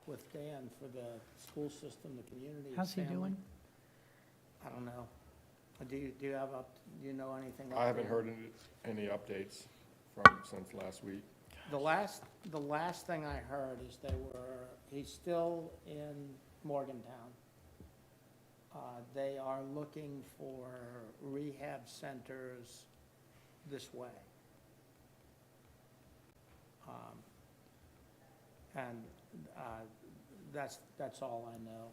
with Dan for the school system, the community. How's he family. doing? I don't know. Do you have do you know anything? I haven't Dan? heard any updates since last week. The last thing I heard is he's still in Morgantown. They are looking for rehab centers this way. And that's all I know.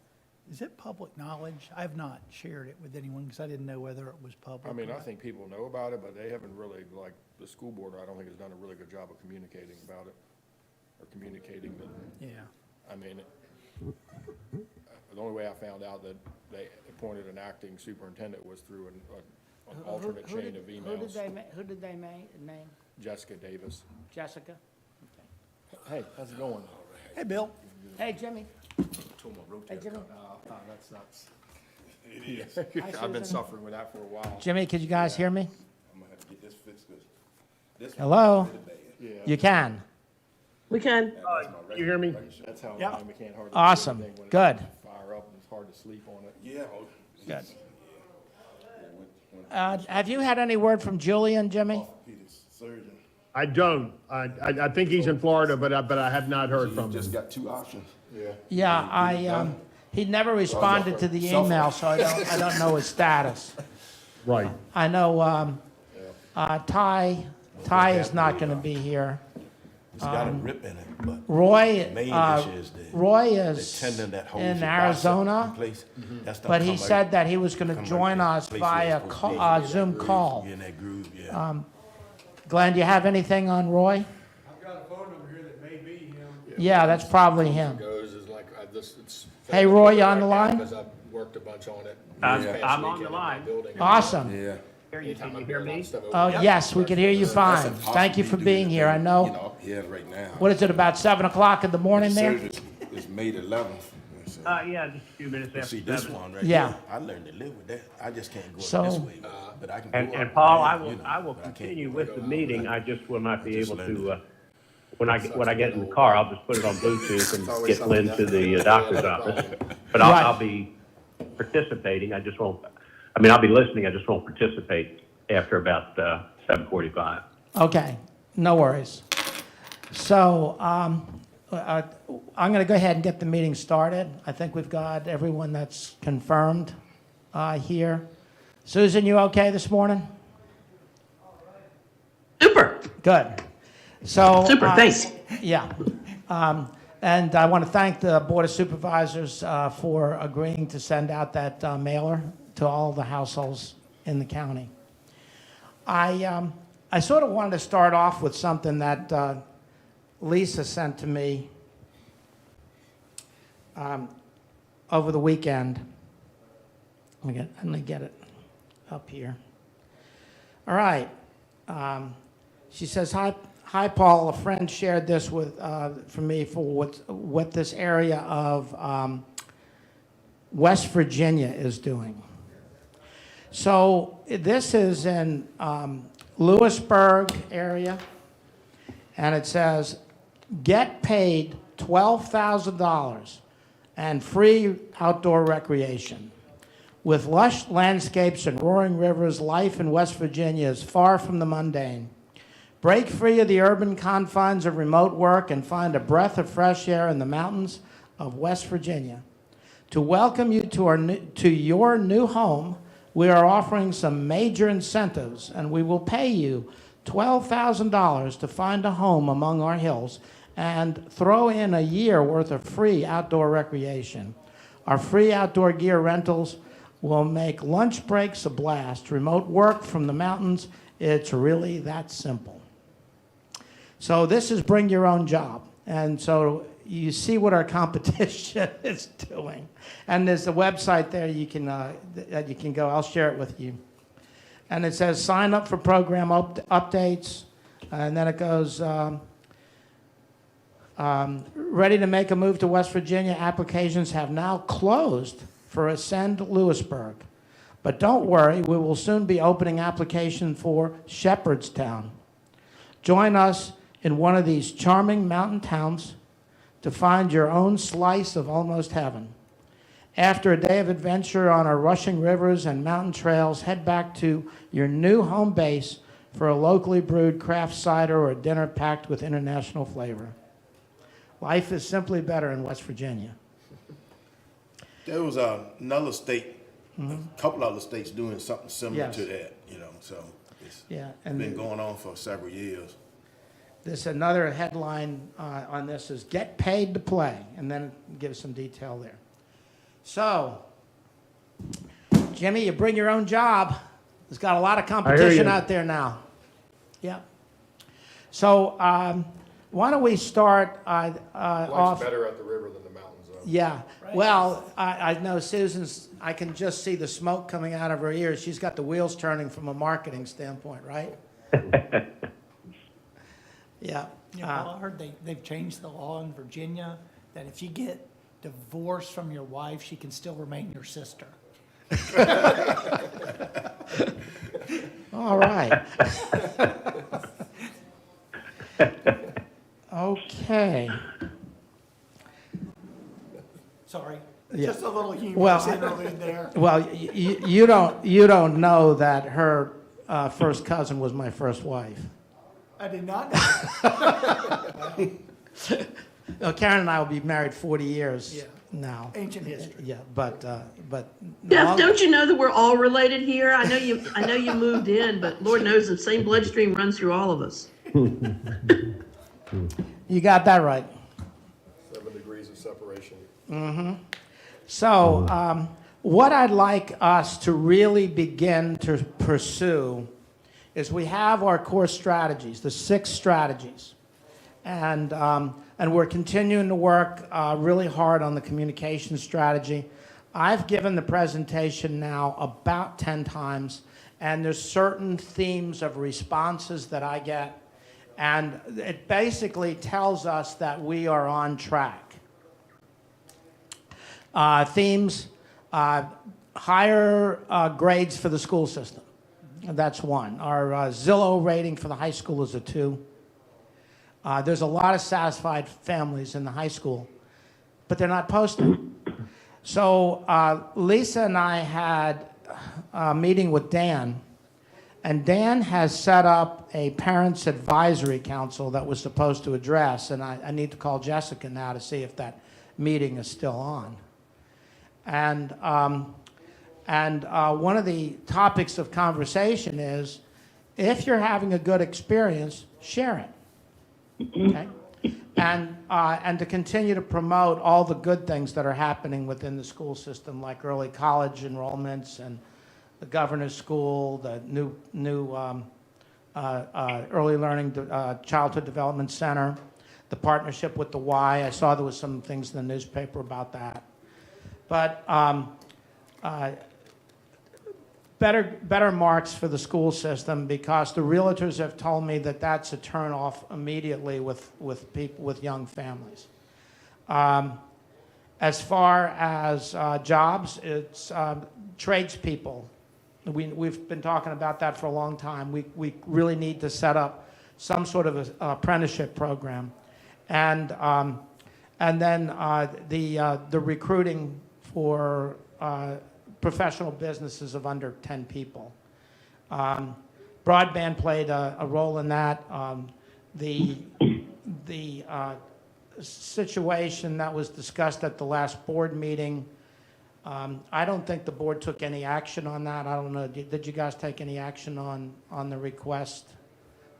Is it public knowledge? I've not shared it with anyone because I didn't know whether it was public. I mean, or I not. think people know about it, but they haven't really, like, the school board, I don't think has done a really good job of communicating about it, or communicating that, Yeah. I mean, the only way I found out that they appointed an acting superintendent was through an alternate chain of emails. Who did they name? Jessica Davis. Jessica? Hey, how's it going? Hey, Bill. Hey, Jimmy. Hey, Jimmy. That's nuts. Hi, I've been Susan. suffering with that for a while. Jimmy, could you guys hear me? I'm gonna have to get this fixed, 'cause this Hello? one's really bad. Yeah, You can. We can. That's my regular- you hear me? regular shirt. that's how Yeah. we can't hardly. do Awesome. anything when it Good. Fire up and it's hard to sleep on it. Yeah. Good. When Have you had any word from Julian, Jimmy? orthopedic surgeon, I don't. I think he's in Florida, but I have not heard you from just him. got two options. Yeah, he never responded to the email, so I don't know his status. Right. I know, Ty is not gonna be here. It's got a rip in it, but Roy, the main issue is Roy the is tendon that holds in your bicep Arizona, in place. That stuff but he come said right- that he was gonna come right join there. us Place where via it's supposed to be. Zoom call. You're in that groove, yeah. Glenn, do you have anything on Roy? I've got a phone number here that may be him. Yeah, that's probably him. Goes is like, it's. Hey, Roy, you on the line? Because I've worked a bunch on it. I'm This past on the weekend in my line. building. Awesome. Yeah. Can you hear me? Oh, yes, we can hear you fine. Thank you for being here. I know, Yeah, right now. what is it, about 7 o'clock in the morning there? Surgery is May the 11th. So- Yeah, just a few minutes But after see, this 7. one right Yeah. here, I learned to live with that. I just can't go So- up this way, but I can go And up Paul, down, I will but can't continue go with up the down. meeting. I just will not be just able learned to, when I get in the car, I'll just put it on Bluetooth and get Lynn to the doctor's office. But Right. I'll be participating. I just won't, I'll be listening. I just won't participate after about 7:45. Okay, no worries. So, I'm going to go ahead and get the meeting started. I think we've got everyone that's confirmed here. Susan, you okay this morning? Super, Good. So. super, thanks. Yeah. And I want to thank the Board of Supervisors for agreeing to send out that mailer to all the households in the county. I sort of wanted to start off with something that Lisa sent to me over the weekend. Let me get it up here. All right. She says, Hi, Paul. A friend shared this for me for what this area of West Virginia is doing. So this is in Lewisburg area, and it says, get paid $12,000 and free outdoor recreation. With lush landscapes and roaring rivers, life in West Virginia is far from the mundane. Break free of the urban confines of remote work and find a breath of fresh air in the mountains of West Virginia. To welcome you to your new home, we are offering some major incentives, and we will pay you $12,000 to find a home among our hills and throw in a year worth of free outdoor recreation. Our free outdoor gear rentals will make lunch breaks a blast. Remote work from the mountains, it's really that simple. So this is bring your own job. And so you see what our competition is doing. And there's a website there you can go. I'll share it with you. And it says sign up for program updates. And then it goes, ready to make a move to West Virginia. Applications have now closed for Ascend Lewisburg. But don't worry, we will soon be opening application for Shepherdstown. Join us in one of these charming mountain towns to find your own slice of almost heaven. After a day of adventure on our rushing rivers and mountain trails, head back to your new home base for a locally brewed craft cider or a dinner packed with international flavor. Life is simply better in West Virginia. There was another state, a couple other states doing something similar Yes. to that, so it's Yeah, been and going on for several years. this another headline on this is "Get Paid to Play," and then it gives some detail there. So, Jimmy, you bring your own job. There's got a lot of competition you. out there now. Yeah. So, why don't we start Life's off? better at the river than the mountains, though. Yeah. Well, I know Susan's. I can just see the smoke coming out of her ears. She's got the wheels turning from a marketing standpoint, right? Yeah. Yeah, well, I heard they've changed the law in Virginia that if you get divorced from your wife, she can still remain your sister. All right. Okay. Sorry, Yeah. just a little humor Well, interlude there. Well, you don't know that her first cousin was my first wife. I did not know. Karen and I will be married 40 years Yeah. now. Ancient history. Yeah, but Jeff, long- don't you know that we're all related here? I know you moved in, but Lord knows the same bloodstream runs through all of us. you got that right. 7 degrees of separation. So, what I'd like us to really begin to pursue is we have our core strategies, the 6 strategies, and we're continuing to work really hard on the communication strategy. I've given the presentation now about 10 times, and there's certain themes of responses that I get, and it basically tells us that we are on track. Themes, higher grades for the school system. That's one. Our Zillow rating for the high school is a 2. There's a lot of satisfied families in the high school, but they're not posting. So Lisa and I had a meeting with Dan, and Dan has set up a parents' advisory council that was supposed to address, and I need to call Jessica now to see if that meeting is still on. And one of the topics of conversation is, if you're having a good experience, share it. Okay? And to continue to promote all the good things that are happening within the school system, like early college enrollments and the governor's school, the new early learning childhood development center, the partnership with the Y. I saw there was some things in the newspaper about that. But better marks for the school system, because the realtors have told me that that's a turn off immediately with people, with young families. As far as jobs, it's tradespeople. We've been talking about that for a long time. We really need to set up some sort of a apprenticeship program, and then the recruiting for professional businesses of under 10 people. Broadband played a role in that. The situation that was discussed at the last board meeting, I don't think the board took any action on that. I don't know, did you guys take any action on the request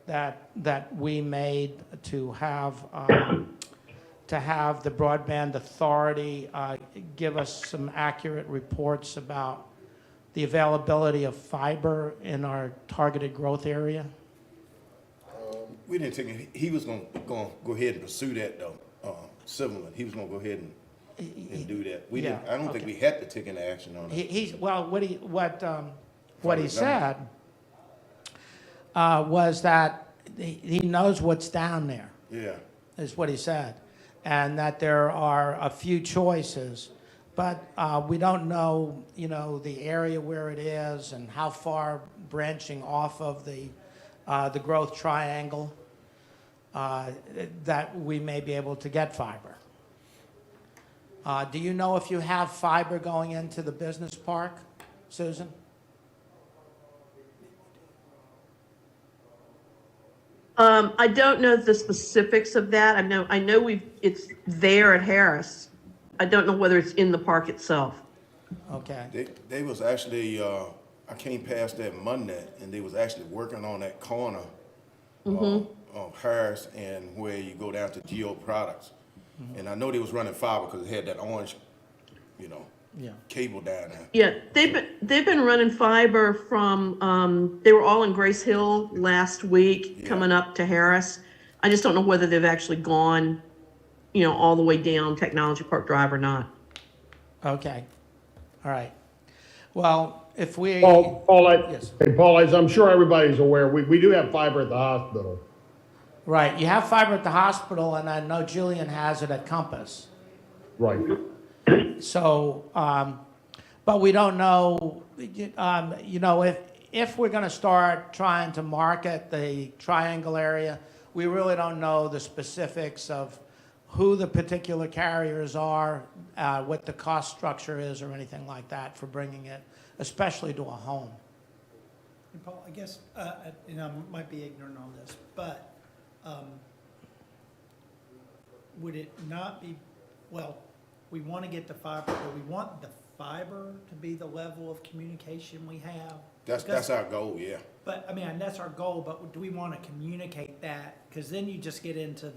that we made to have the Broadband Authority give us some accurate reports about the availability of fiber in our targeted growth area? We didn't take it. He was going to go ahead and pursue that, though, civilly. He was going to go ahead and do that. We didn't. I don't think we had to take any action on it. Well, what he said was that he knows what's down there. Yeah. Is what he said, and that there are a few choices, but we don't know, the area where it is and how far branching off of the growth triangle that we may be able to get fiber. Do you know if you have fiber going into the business park, Susan? I don't know the specifics of that. I know it's there at Harris. I don't know whether it's in the park itself. Okay. They was actually, I came past that Monday, and they was actually working on that corner of Harris and where you go down to Geo Products. And I know they was running fiber because it had that orange, Yeah. cable down there. Yeah, they've been running fiber from, they were all in Grace Hill last week, Yeah. coming up to Harris. I just don't know whether they've actually gone, all the way down Technology Park Drive or not. Okay. All right. Well, if we. Yes. Paul, as I'm sure everybody's aware, we do have fiber at the hospital. Right. You have fiber at the hospital, and I know Julian has it at Compass. Right. So, but we don't know, if we're going to start trying to market the triangle area, we really don't know the specifics of who the particular carriers are, what the cost structure is, or anything like that for bringing it, especially to a home. And Paul, I guess, and I might be ignorant on this, but would it not be, well, we want to get the fiber, but we want the fiber to be the level of communication we have? That's our goal, yeah. But, and that's our goal, but do we want to communicate that? Because then you just get into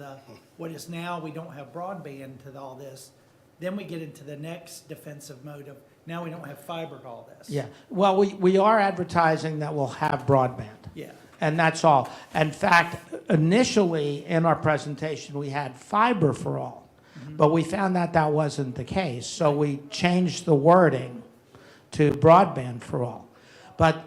what is now, we don't have broadband to all this. Then we get into the next defensive mode of, now we don't have fiber to all this. Yeah. Well, we are advertising that we'll have broadband. Yeah. And that's all. In fact, initially in our presentation, we had fiber for all, but we found that that wasn't the case. So we changed the wording to broadband for all. But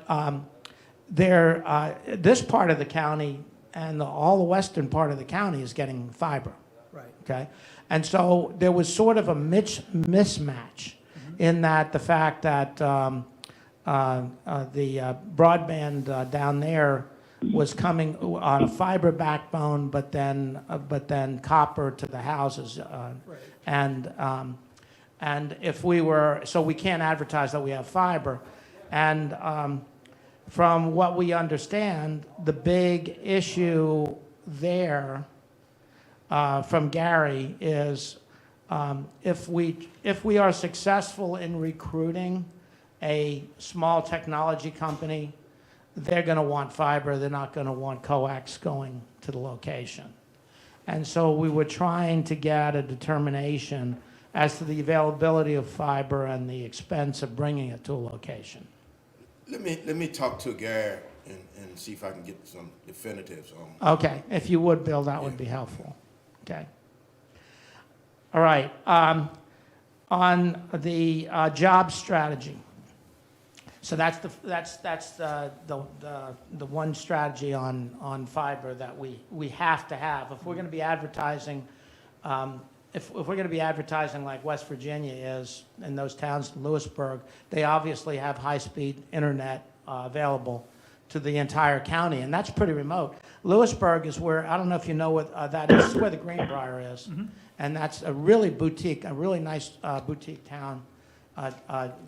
this part of the county and all the western part of the county is getting fiber. Right. Okay? And so there was sort of a mismatch in that the fact that the broadband down there was coming on a fiber backbone, but then copper to the houses. Right. And if we were, so we can't advertise that we have fiber. And from what we understand, the big issue there from Gary is if we are successful in recruiting a small technology company, they're going to want fiber. They're not going to want coax going to the location. And so we were trying to get a determination as to the availability of fiber and the expense of bringing it to a location. Let me talk to Gary and see if I can get some definitives on. Okay, if you would, Bill, that would be helpful. Okay. All right. On the job strategy. So that's the one strategy on fiber that we have to have if we're going to be advertising. If we're going to be advertising like West Virginia is in those towns, Lewisburg, they obviously have high-speed internet available to the entire county, and that's pretty remote. Lewisburg is where, I don't know if you know what that is, where the Greenbrier is, and that's a really nice boutique town,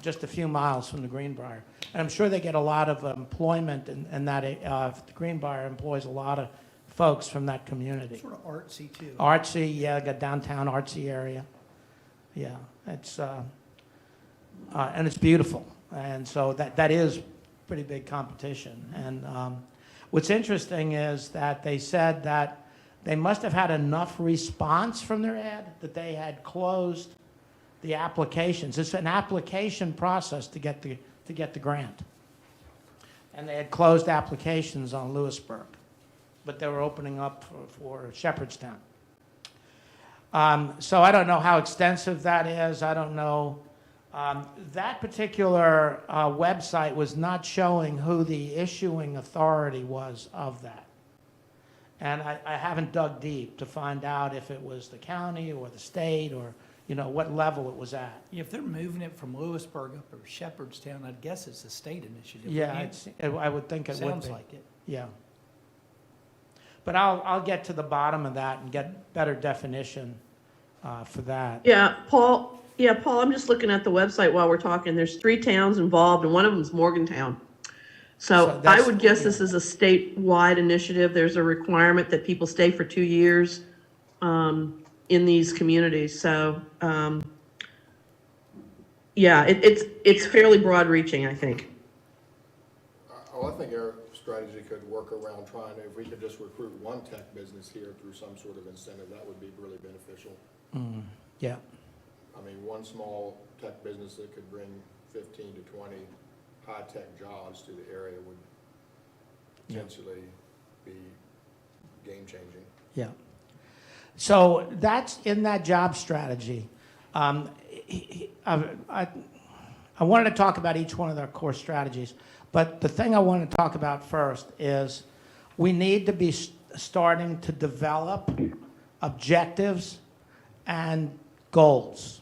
just a few miles from the Greenbrier. And I'm sure they get a lot of employment, and that the Greenbrier employs a lot of folks from that community. Sort of artsy too. Artsy, yeah, got downtown artsy area. Yeah, it's and it's beautiful, and so that is pretty big competition. And what's interesting is that they said that they must have had enough response from their ad that they had closed the applications. It's an application process to get the grant, and they had closed applications on Lewisburg, but they were opening up for Shepherdstown. So I don't know how extensive that is. I don't know. That particular website was not showing who the issuing authority was of that. And I haven't dug deep to find out if it was the county or the state or, what level it was at. If they're moving it from Lewisburg up to Shepherdstown, I'd guess it's a state initiative. Yeah, wouldn't I would think it would be. Sounds like it. Yeah. But I'll get to the bottom of that and get better definition for that. Yeah, Paul, Yeah, Paul, I'm just looking at the website while we're talking. There's 3 towns involved, and one of them's Morgantown. So So I that's- would guess this yeah. is a statewide initiative. There's a requirement that people stay for 2 years in these communities. So, yeah, it's fairly broad reaching, I think. Well, I think our strategy could work around trying to, if we could just recruit one tech business here through some sort of incentive, that would be really beneficial. Yeah, I mean, one small tech business that could bring 15 to 20 high-tech jobs to the area would potentially be game-changing. yeah. So that's in that job strategy. I wanted to talk about each one of their core strategies, but the thing I want to talk about first is we need to be starting to develop objectives and goals.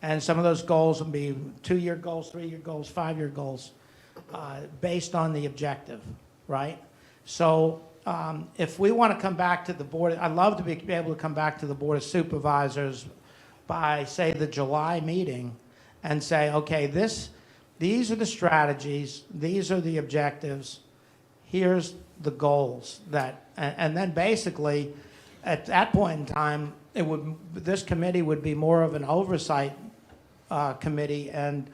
And some of those goals will be 2-year goals, 3-year goals, 5-year goals, based on the objective, right? So if we want to come back to the board, I'd love to be able to come back to the Board of Supervisors by, say, the July meeting and say, okay, these are the strategies, these are the objectives, here's the goals and then basically at that point in time, this committee would be more of an oversight committee and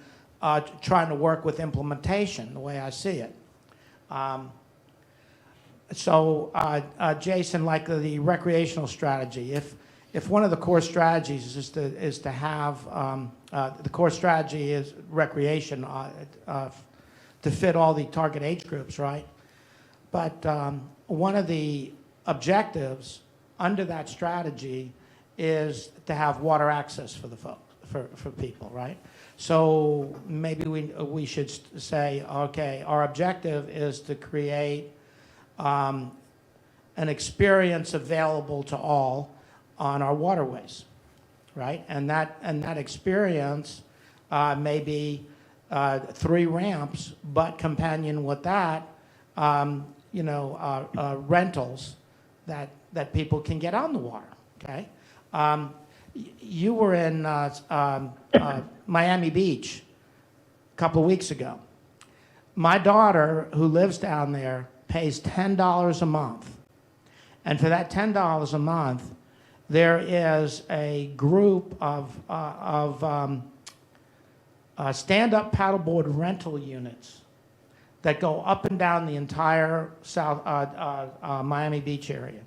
trying to work with implementation, the way I see it. Jason, like the recreational strategy, if one of the core strategies is to have the core strategy is recreation to fit all the target age groups, right? But one of the objectives under that strategy is to have water access for the folks, for people, right? So maybe we should say, okay, our objective is to create an experience available to all on our waterways, right? And that experience may be 3 ramps, but companion with that, rentals that people can get on the water, okay? You were in Miami Beach a couple of weeks ago. My daughter, who lives down there, pays $10 a month. And for that $10 a month, there is a group of stand-up paddleboard rental units that go up and down the entire Miami Beach area.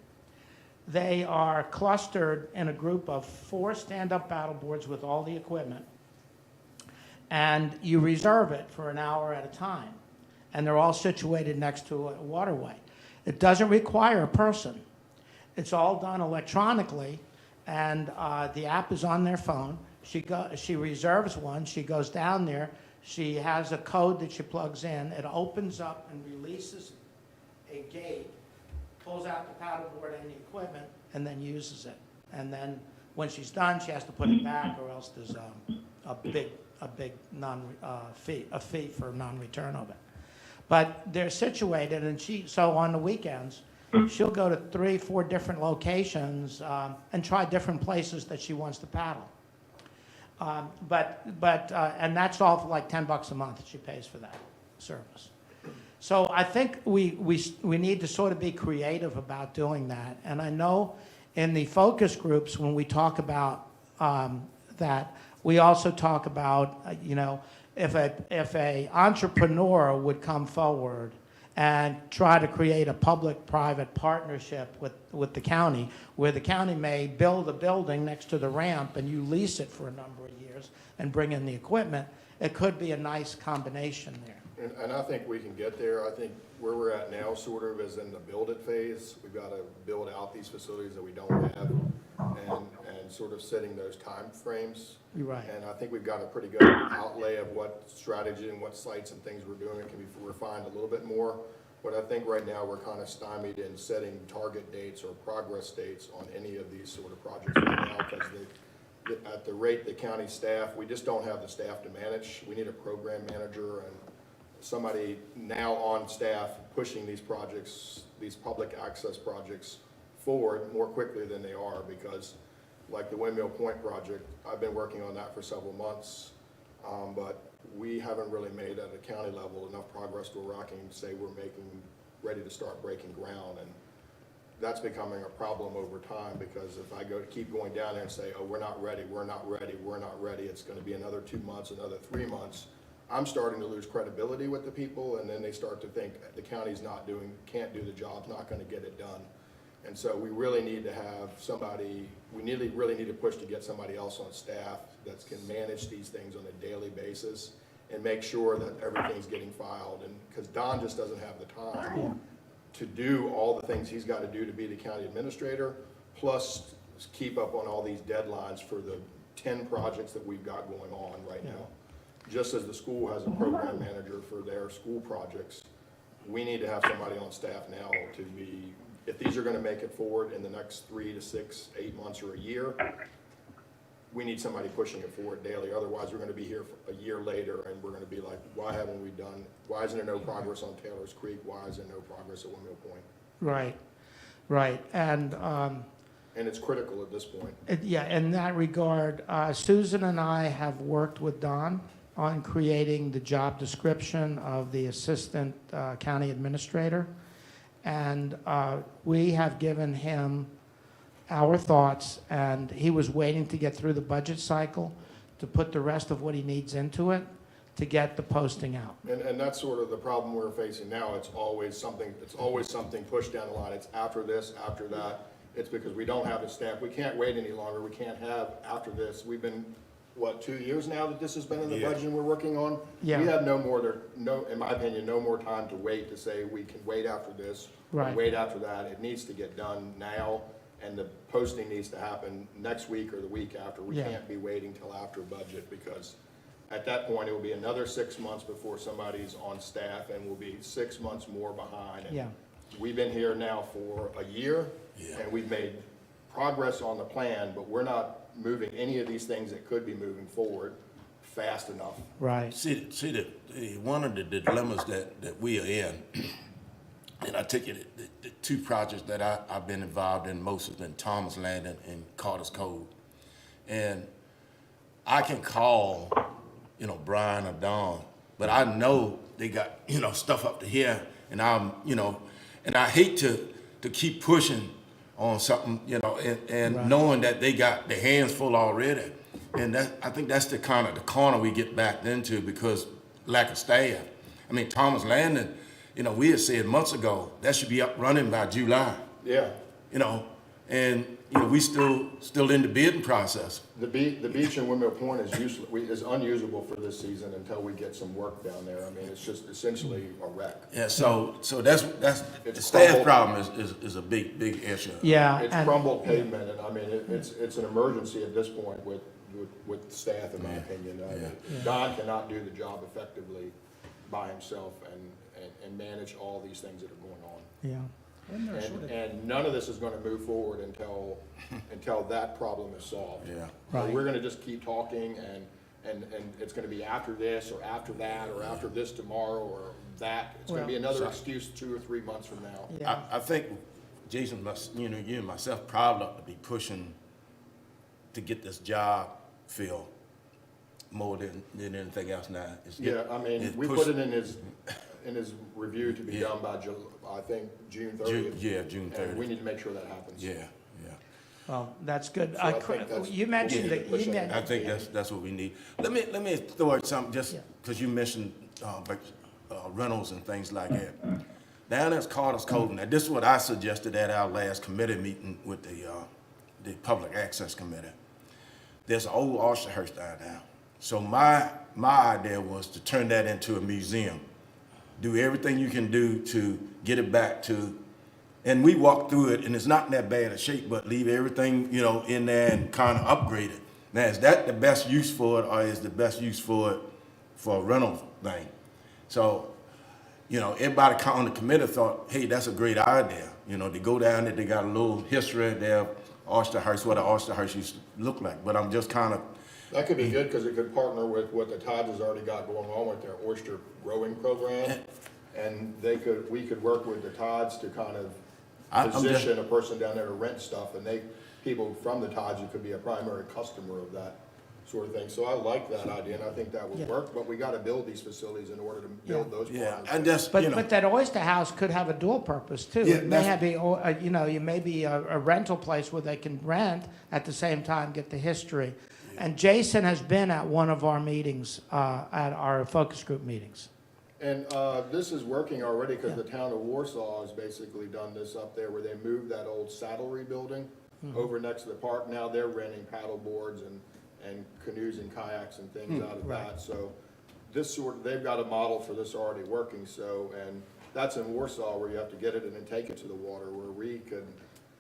They are clustered in a group of 4 stand-up paddleboards with all the equipment. And you reserve it for an hour at a time. And they're all situated next to a waterway. It doesn't require a person. It's all done electronically, and the app is on their phone. She reserves one. She goes down there. She has a code that she plugs in. It opens up and releases a gate, pulls out the paddleboard and the equipment, and then uses it. And then when she's done, she has to put it back, or else there's a big fee for non-return of it. But they're situated, and so on the weekends, she'll go to 3, 4 different locations and try different places that she wants to paddle. And that's all for like $10 a month that she pays for that service. So I think we need to sort of be creative about doing that. And I know in the focus groups, when we talk about that, we also talk about, if a entrepreneur would come forward and try to create a public-private partnership with the county, where the county may build a building next to the ramp and you lease it for a number of years and bring in the equipment, it could be a nice combination there. And I think we can get there. I think where we're at now sort of is in the build it phase. We've got to build out these facilities that we don't have and sort of setting those time frames. You're right. And I think we've got a pretty good outlay of what strategy and what sites and things we're doing. It can be refined a little bit more. But I think right now we're kind of stymied in setting target dates or progress dates on any of these sort of projects right now, because at the rate the county staff, we just don't have the staff to manage. We need a program manager and somebody now on staff pushing these projects, these public access projects forward more quickly than they are, because like the Windmill Point project, I've been working on that for several months, but we haven't really made at a county level enough progress to where I can say we're ready to start breaking ground. And that's becoming a problem over time, because if I keep going down there and say, oh, we're not ready, it's gonna be another 2 months, another 3 months, I'm starting to lose credibility with the people, and then they start to think the county's can't do the job, not gonna get it done. And so we really need to have somebody, really need to push to get somebody else on staff that can manage these things on a daily basis and make sure that everything's getting filed. And because Don just doesn't have the time to do all the things he's got to do to be the county administrator, plus keep up on all these deadlines for the 10 projects that we've got going on right now. Just as the school has a program manager for their school projects, we need to have somebody on staff now to be, if these are going to make it forward in the next 3 to 6, 8 months or a year, we need somebody pushing it forward daily. Otherwise, we're going to be here for a year later, and we're going to be like, why isn't there no progress on Taylor's Creek? Why is there no progress at Windmill Point? Right. And it's critical at this point. yeah, in that regard, Susan and I have worked with Don on creating the job description of the assistant county administrator. And we have given him our thoughts, and he was waiting to get through the budget cycle to put the rest of what he needs into it to get the posting out. And that's sort of the problem we're facing now. It's always something pushed down the line. It's after this, after that. It's because we don't have the staff. We can't wait any longer. We can't have after this. We've been, 2 years now that this has been in the budget and we're working on? Yeah. We have in my opinion, no more time to wait to say we can wait after this, or Right. wait after that. It needs to get done now, and the posting needs to happen next week or the week after. We Yeah. can't be waiting till after budget, because at that point, it will be another 6 months before somebody's on staff, and we'll be 6 months more behind. And Yeah. we've been here now for a year, and we've made progress on the plan, but we're not moving any of these things that could be moving forward fast enough. Right. One of the dilemmas that we are in, and I take it, the two projects that I've been involved in most have been Thomas Landing and Carter's Cove. And I can call, Brian or Don, but I know they got, stuff up to here, and and I hate to keep pushing on something, and Right. knowing that they got their hands full already. And I think that's the kind of the corner we get backed into, because lack of staff. I mean, Thomas Landing, we had said months ago, that should be up running by July, Yeah. and, we still in the bidding process. The beach in Windmill Point is unusable for this season until we get some work down there. I mean, it's just essentially a wreck. Yeah, so that's the It's staff crumbled. problem is a big issue. Yeah. It's and- crumbled pavement, and I mean, it's an emergency at this point with staff, in my opinion. Don cannot do the job effectively by himself and manage all these things that are going on. Yeah. And none of this is gonna move forward until that problem is solved. Yeah. So Right. we're gonna just keep talking, and it's gonna be after this, or after that, or after this tomorrow, or that. It's gonna be another excuse 2 or 3 months from now. Yeah. I think, Jason, you and myself probably ought to be pushing to get this job filled more than anything else now. Yeah, I mean, we put it in his review to be done by, I think, June 30th. June And 30th. we need to make sure that happens. Yeah. Well, that's good. So I think that's- You mentioned we need that, to push you that. I meant, think that's what we need. Let me throw out something, just Yeah. because you mentioned rentals and things like that. Down at Carter's Cove, now this is what I suggested at our last committee meeting with the Public Access Committee. There's an old oyster house down there. So my idea was to turn that into a museum. Do everything you can do to get it back to, and we walked through it, and it's not in that bad a shape, but leave everything, in there and kind of upgrade it. Now, is that the best use for it, or is the best use for it for a rental thing? So, everybody on the committee thought, hey, that's a great idea. They go down there, they got a little history there, oyster house, what an oyster house used to look like. But I'm just kind of, That could be good, because it could partner with what the Tides has already got going on with their oyster growing program. And we could work with the Tides to kind of I'm just- position a person down there to rent stuff, and people from the Tides who could be a primary customer of that sort of thing. So I like that idea, and I think that would Yeah. work, but we gotta build these facilities in order to build those Yeah, plans. and that's, But, you know, but that oyster house could have a dual purpose too. Yeah, It may that's- have you know, you may be a rental place where they can rent at the same time, get the history. And Jason has been at one of our meetings, at our focus group meetings. And this is working already because the town of Warsaw has basically done this up there where they moved that old saddlery building over next to the park. Now they're renting paddle boards and canoes and kayaks and things out of that. So they've got a model for this already working. So, and that's in Warsaw where you have to get it and then take it to the water, where we could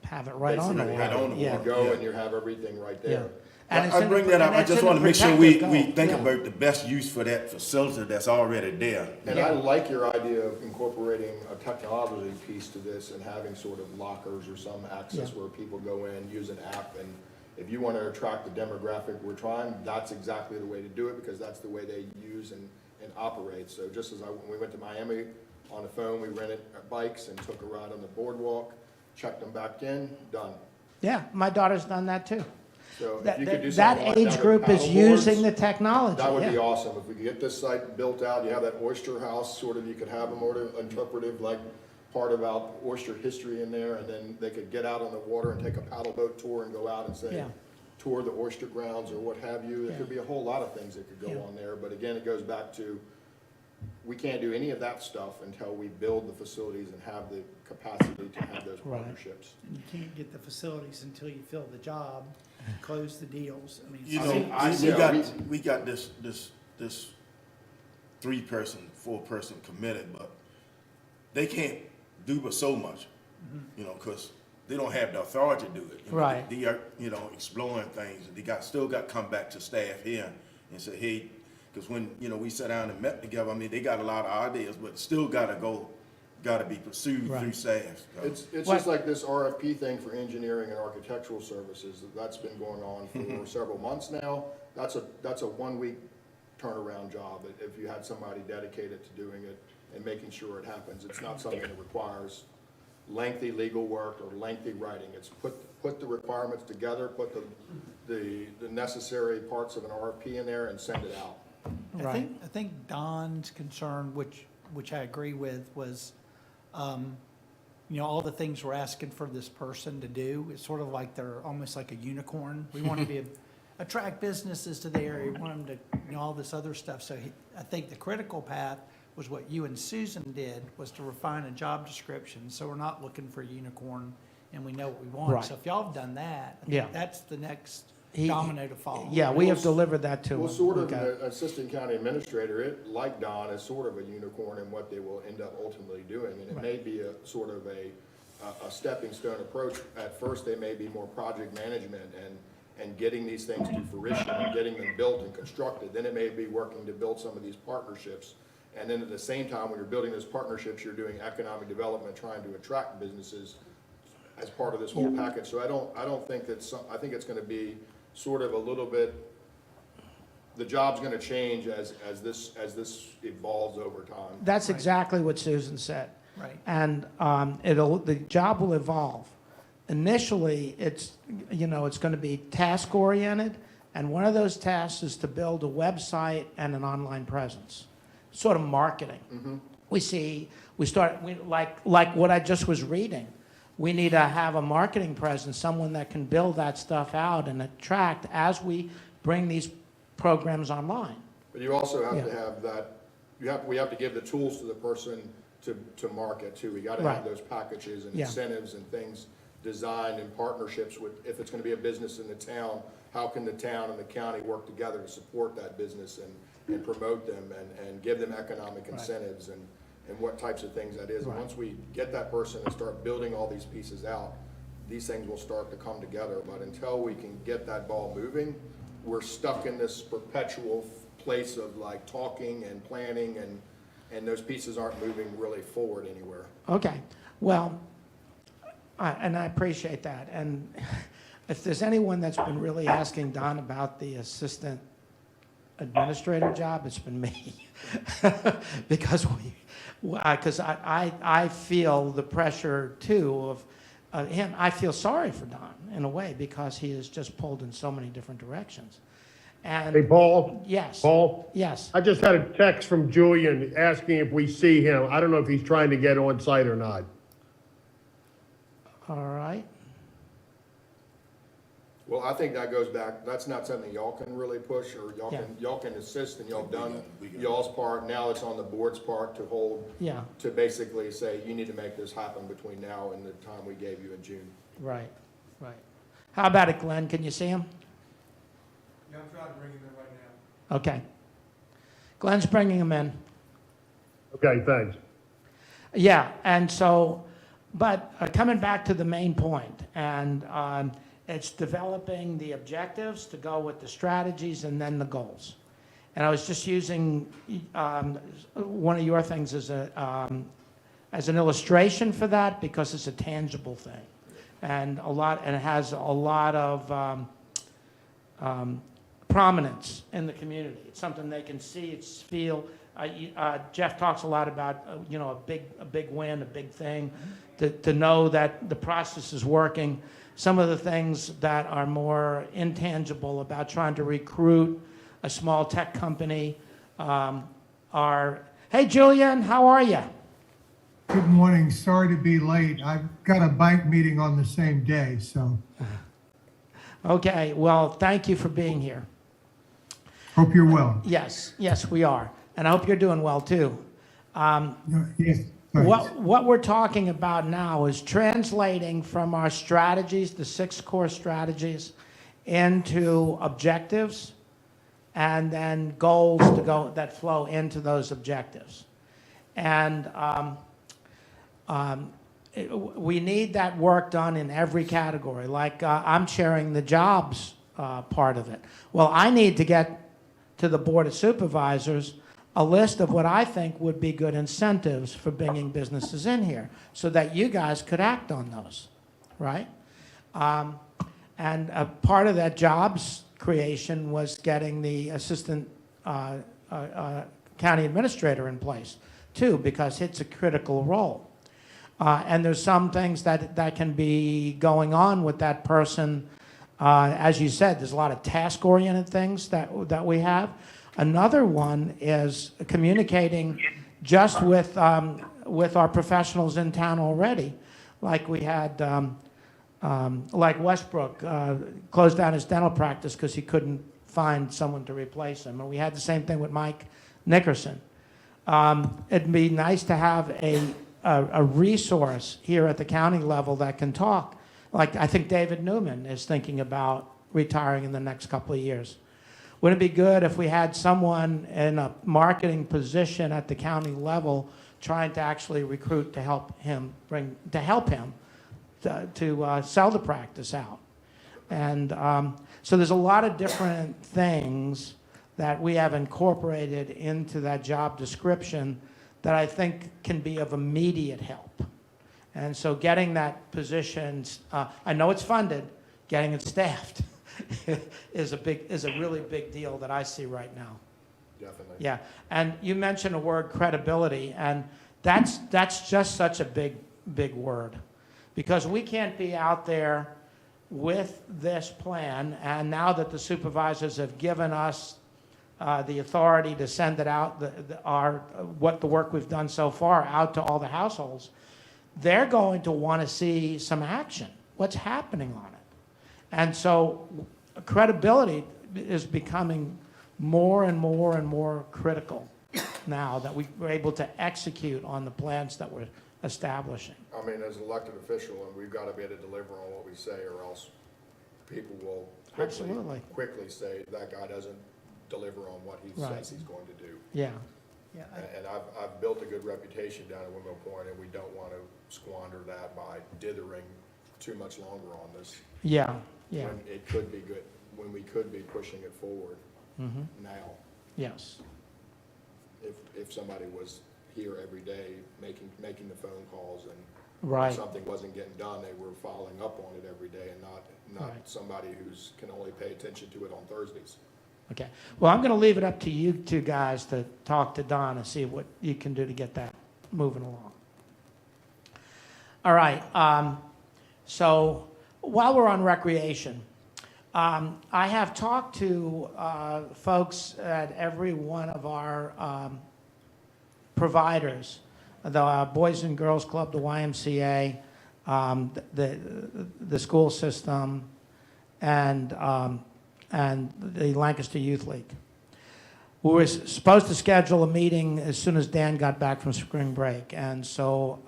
Have it right on the basically water. right on the Yeah. water. go and you have everything right Yeah. there. And it's I in bring the- that up, and I it's just in want to the make sure we protected think zone. about the best use for that facility that's already there. And I like your idea of incorporating a technology piece to this and having sort of lockers or some access Yeah. where people go in, use an app, and if you want to attract the demographic we're trying, that's exactly the way to do it, because that's the way they use and operate. So just as when we went to Miami on the phone, we rented bikes and took a ride on the boardwalk, checked them back in, done. Yeah, my daughter's done that too. So if That, you could do that something like age that with group is paddle using the boards, technology, that would be yeah. awesome. If we could get this site built out, you have that oyster house, sort of, you could have a more interpretive, like, part about oyster history in there, and then they could get out on the water and take a paddle boat tour and go out and say, Yeah. tour the oyster grounds or what have you. There Yeah. could be a whole lot of things that could go Yeah. on there, but again, it goes back to, we can't do any of that stuff until we build the facilities and have the capacity to have those Right. partnerships. And you can't get the facilities until you fill the job, close the deals. I mean, You I know, mean, we got this 3-person, 4-person committed, but they can't do but so much, you know, because they don't have the authority to do it. You know, Right. They are, you know, exploring things, and they still got to come back to staff here and say, hey, because when, you know, we sat down and met together, I mean, they got a lot of ideas, but still got to be pursued through Right. staff. So, It's What- just like this RFP thing for engineering and architectural services, that's been going on for several months now. That's a 1-week turnaround job, if you had somebody dedicated to doing it and making sure it happens. It's not something that requires lengthy legal work or lengthy writing. It's put the requirements together, put the necessary parts of an RFP in there and send it out. Right. I think Don's concern, which I agree with, was, you know, all the things we're asking for this person to do, it's sort of like they're almost like a unicorn. We want to be, attract businesses to the area, we want them to, you know, all this other stuff. So I think the critical path was what you and Susan did, was to refine a job description. So we're not looking for a unicorn and we know what we want. Right. So if y'all have done that, I Yeah. think that's the next He- domino to fall. Yeah, we have delivered that to Well, them. sort We of, got- an assistant county administrator, it, like Don, is sort of a unicorn in what they will end up ultimately doing. And it may be a sort of a stepping stone approach. At first, they may be more project management and getting these things to fruition and getting them built and constructed. Then it may be working to build some of these partnerships. And then at the same time, when you're building those partnerships, you're doing economic development, trying to attract businesses as part of this whole package. So I don't think I think it's gonna be sort of a little bit, the job's gonna change as this evolves over time. That's Right. exactly what Susan said. Right. And the job will evolve. Initially, it's going to be task-oriented, and one of those tasks is to build a website and an online presence, sort of marketing. Like what I just was reading. We need to have a marketing presence, someone that can build that stuff out and attract as we bring these programs online. But you also have to Yeah. have that, we have to give the tools to the person to market too. We gotta have Right. those packages and Yeah. incentives and things designed in partnerships with, if it's gonna be a business in the town, how can the town and the county work together to support that business and promote them and give them economic incentives and what types of things that is. And Right. once we get that person and start building all these pieces out, these things will start to come together. But until we can get that ball moving, we're stuck in this perpetual place of like talking and planning and those pieces aren't moving really forward anywhere. Okay, well, and I appreciate that. And if there's anyone that's been really asking Don about the assistant administrator job, it's been me. Because I feel the pressure too I feel sorry for Don in a way because he is just pulled in so many different directions. And Hey, Paul? yes, Paul? yes. I just had a text from Julian asking if we see him. I don't know if he's trying to get on site or not. All right. Well, I think that goes back, that's not something y'all can really push, or Yeah. y'all can assist, and y'all done we can. y'all's part. Now it's on the board's part to hold, Yeah, to basically say, you need to make this happen between now and the time we gave you in June. right, right. How about it, Glenn? Can you see him? Yeah, I'm trying to bring him in right now. Okay. Glenn's bringing him in. Okay, thanks. Yeah, and so, but coming back to the main point, and it's developing the objectives to go with the strategies and then the goals. And I was just using one of your things as an illustration for that because it's a tangible thing, and it has a lot of prominence in the community. It's something they can see, it's feel. Jeff talks a lot about a big win, a big thing, to know that the process is working. Some of the things that are more intangible about trying to recruit a small tech company are, hey, Julian, how are you? Good morning. Sorry to be late. I've got a bank meeting on the same day, so Okay, well, thank you for being here. hope you're well. Yes, we are. And I hope you're doing well, too. Yes, thanks. What we're talking about now is translating from our strategies, the 6 core strategies, into objectives and then goals that flow into those objectives. And we need that work done in every category. Like I'm chairing the jobs part of it. Well, I need to get to the Board of Supervisors a list of what I think would be good incentives for bringing businesses in here so that you guys could act on those, right? And a part of that jobs creation was getting the assistant county administrator in place too, because it's a critical role. And there's some things that can be going on with that person. As you said, there's a lot of task-oriented things that we have. Another one is communicating just with our professionals in town already. Like we had, like Westbrook closed down his dental practice because he couldn't find someone to replace him. And we had the same thing with Mike Nickerson. It'd be nice to have a resource here at the county level that can talk. Like I think David Newman is thinking about retiring in the next couple of years. Wouldn't it be good if we had someone in a marketing position at the county level trying to actually recruit to help him to sell the practice out? And so there's a lot of different things that we have incorporated into that job description that I think can be of immediate help. And so getting that position, I know it's funded, getting it staffed is a really big deal that I see right now. Definitely. Yeah, and you mentioned the word credibility, and that's just such a big word, because we can't be out there with this plan, and now that the supervisors have given us the authority to send it out, the work we've done so far out to all the households, they're going to want to see some action. What's happening on it? And so credibility is becoming more and more and more critical now that we're able to execute on the plans that we're establishing. I mean, as an elected official, and we've got to be able to deliver on what we say, or else people will Absolutely. quickly say that guy doesn't deliver on what he Right. says he's going to do. Yeah, Yeah, And I've built a good reputation down at Windmill Point, and we don't want to squander that by dithering too much longer on this. yeah. When it could be good, when we could be pushing it forward now. Yes. If somebody was here every day making the phone calls, and Right. if something wasn't getting done, they were following up on it every day, and not Right. somebody who's can only pay attention to it on Thursdays. Okay. Well, I'm going to leave it up to you two guys to talk to Don and see what you can do to get that moving along. All right. So while we're on recreation, I have talked to folks at every one of our providers, the Boys and Girls Club, the YMCA, the school system, and the Lancaster Youth League. We were supposed to schedule a meeting as soon as Dan got back from spring break. And so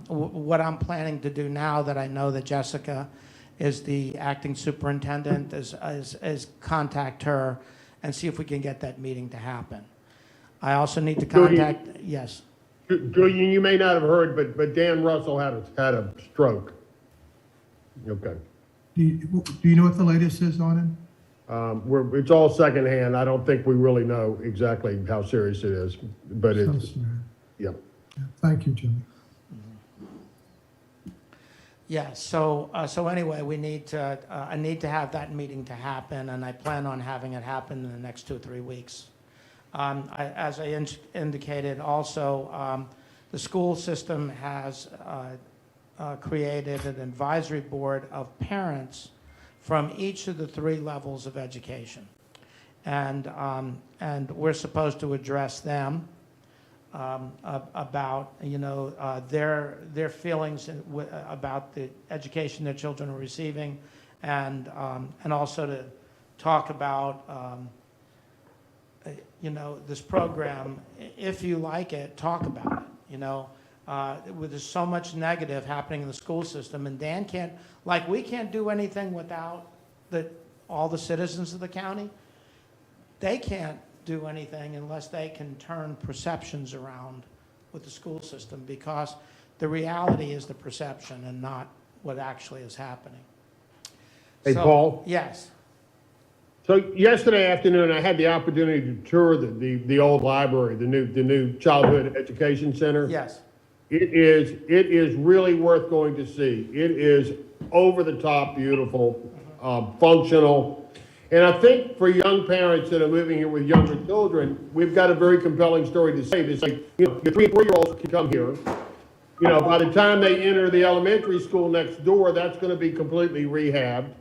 what I'm planning to do now that I know that Jessica is the acting superintendent is contact her and see if we can get that meeting to happen. I also need to contact, yes. Julian, you may not have heard, but Dan Russell had a stroke. Okay. Do you know what the latest is on him? It's all secondhand. I don't think we really know exactly how serious it is, but So it's, sorry. yeah. Yeah, thank you, Jimmy. Yeah, so anyway, I need to have that meeting to happen, and I plan on having it happen in the next 2 or 3 weeks. As I indicated also, the school system has created an advisory board of parents from each of the 3 levels of education. And we're supposed to address them about, their feelings about the education their children are receiving, and also to talk about, this program. If you like it, talk about it. There's so much negative happening in the school system, and Dan can't, we can't do anything without all the citizens of the county. They can't do anything unless they can turn perceptions around with the school system, because the reality is the perception and not what actually is happening. Hey, So, Paul? Yes. So yesterday afternoon, I had the opportunity to tour the old library, the new childhood education center. Yes. It is really worth going to see. It is over the top beautiful, functional. And I think for young parents that are living here with younger children, we've got a very compelling story to say. It's like, your 3 and 4-year-olds can come here. By the time they enter the elementary school next door, that's going to be completely rehabbed.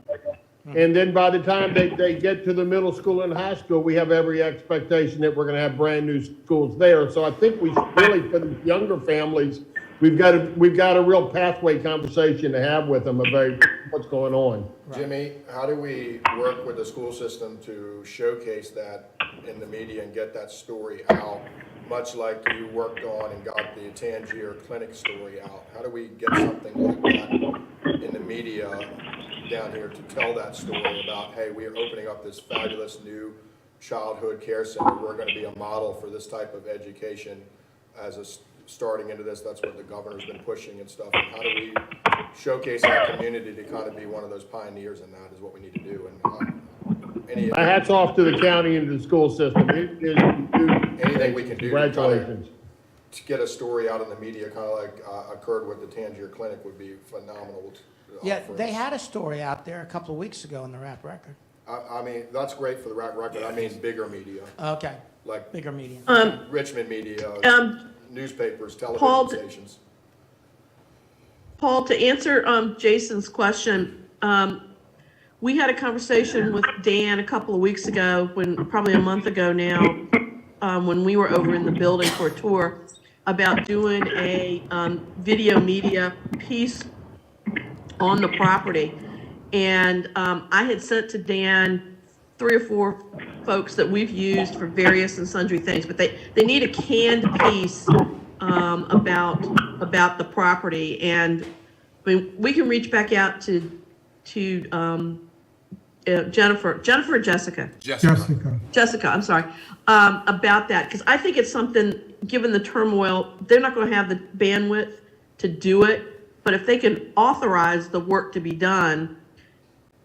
And then by the time they get to the middle school and high school, we have every expectation that we're going to have brand new schools there. So I think we should really, for the younger families, we've got a real pathway conversation to have with them about what's going on. Jimmy, how do we work with the school system to showcase that in the media and get that story out, much like you worked on and got the Tangier Clinic story out? How do we get something like that in the media down here to tell that story about, hey, we are opening up this fabulous new childhood care center. We're going to be a model for this type of education as a starting into this. That's what the governor's been pushing and stuff. And how do we showcase our community to kind of be one of those pioneers in that is what we need to do. And My hat's off to the county and the school system. anything we can do Congratulations. to get a story out in the media, kind of like occurred with the Tangier Clinic, would be phenomenal. Yeah, for they us. had a story out there a couple of weeks ago in the Rap Record. I mean, that's great for the record. I mean, bigger media, Okay, like bigger media. Richmond media, newspapers, Paul, television stations. Paul, to answer Jason's question, we had a conversation with Dan a couple of weeks ago, probably a month ago now, when we were over in the building for a tour, about doing a video media piece on the property. And I had sent to Dan 3 or 4 folks that we've used for various and sundry things, but they need a canned piece about the property. And I mean, we can reach back out to Jennifer or Jessica? Jessica, I'm sorry, about that, because I think it's something, given the turmoil, they're not going to have the bandwidth to do it, but if they can authorize the work to be done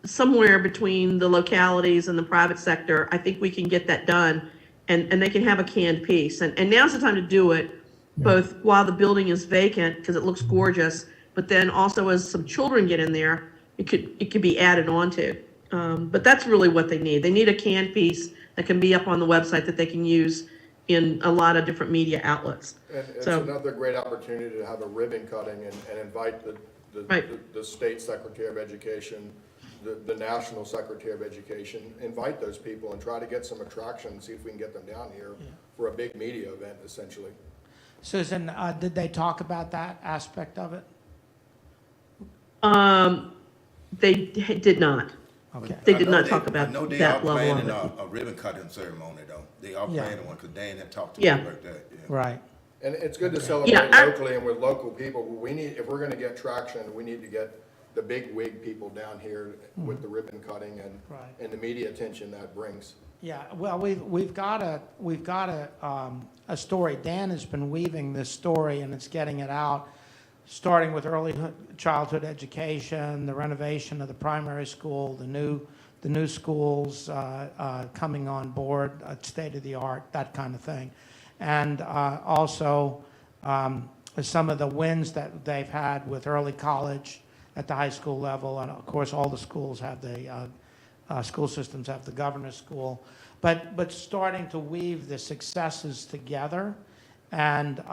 somewhere between the localities and the private sector, I think we can get that done, and they can have a canned piece. And now's the time to do it, both while the building is vacant, because it looks gorgeous, but then also as some children get in there, it could be added on to. But that's really what they need. They need a canned piece that can be up on the website that they can use in a lot of different media outlets. And it's So- another great opportunity to have a ribbon cutting and invite Right. the state secretary of education, the national secretary of education, invite those people and try to get some attraction, see if we can get them down here for a big media event, essentially. Susan, did they talk about that aspect of it? They did not. Okay. They did I know not talk about I know they that are level planning of it. a ribbon cutting ceremony, though. They are Yeah. planning one, because Dan had talked to Yeah. me about that. Yeah. Right. And it's good to celebrate Yeah, I- locally and with local people. We need, if we're gonna get traction, we need to get the big wig people down here with the ribbon cutting Right. and the media attention that brings. Yeah, well, we've got a story. Dan has been weaving this story, and it's getting it out, starting with early childhood education, the renovation of the primary school, the new schools coming on board, state of the art, that kind of thing, and also some of the wins that they've had with early college at the high school level, and of course all the schools have the school systems have the governor's school, but starting to weave the successes together and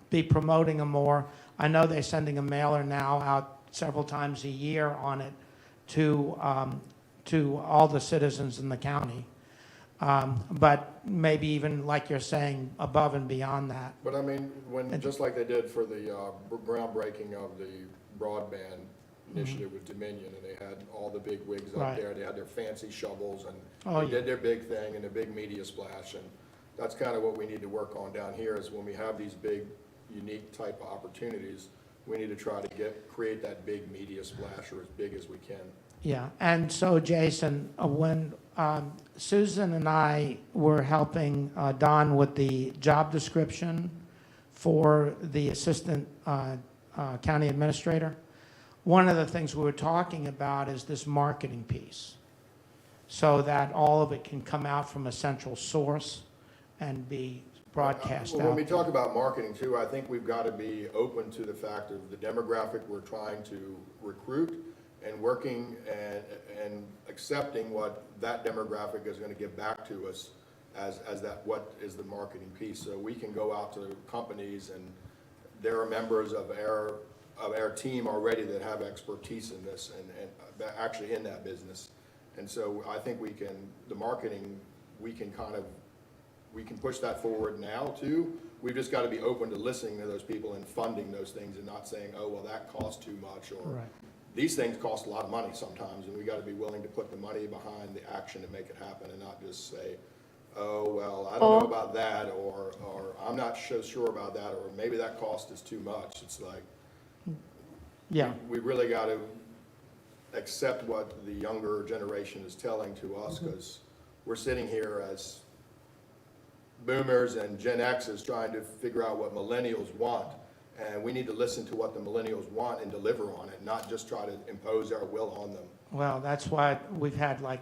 be promoting them more. I know they're sending a mailer now out several times a year on it to all the citizens in the county. But maybe even, like you're saying, above and beyond that. But I mean, just like they did for the groundbreaking of the broadband initiative with Dominion, and they had all the big wigs up Right. there, they had their fancy shovels, and Oh, they yeah. did their big thing and a big media splash, and that's kind of what we need to work on down here, is when we have these big, unique type of opportunities, we need to try to create that big media splash, or as big as we can. Yeah, and so Jason, when Susan and I were helping Don with the job description for the assistant county administrator, one of the things we were talking about is this marketing piece, so that all of it can come out from a central source and be broadcast Well, when we out. talk about marketing too, I think we've got to be open to the fact of the demographic we're trying to recruit, and working and accepting what that demographic is going to give back to us as that, what is the marketing piece. So we can go out to companies, and there are members of our team already that have expertise in this and actually in that business. And so I think the marketing, we can push that forward now too. We've just got to be open to listening to those people and funding those things, and not saying, oh, well, that costs too much, or Right. these things cost a lot of money sometimes, and we got to be willing to put the money behind the action to make it happen, and not just say, oh, well, I don't know about that, or I'm not so sure about that, or maybe that cost is too much. It's like, Yeah, we really got to accept what the younger generation is telling to us, because we're sitting here as boomers and Gen X's trying to figure out what millennials want. And we need to listen to what the millennials want and deliver on it, not just try to impose our will on them. well, that's why we've had like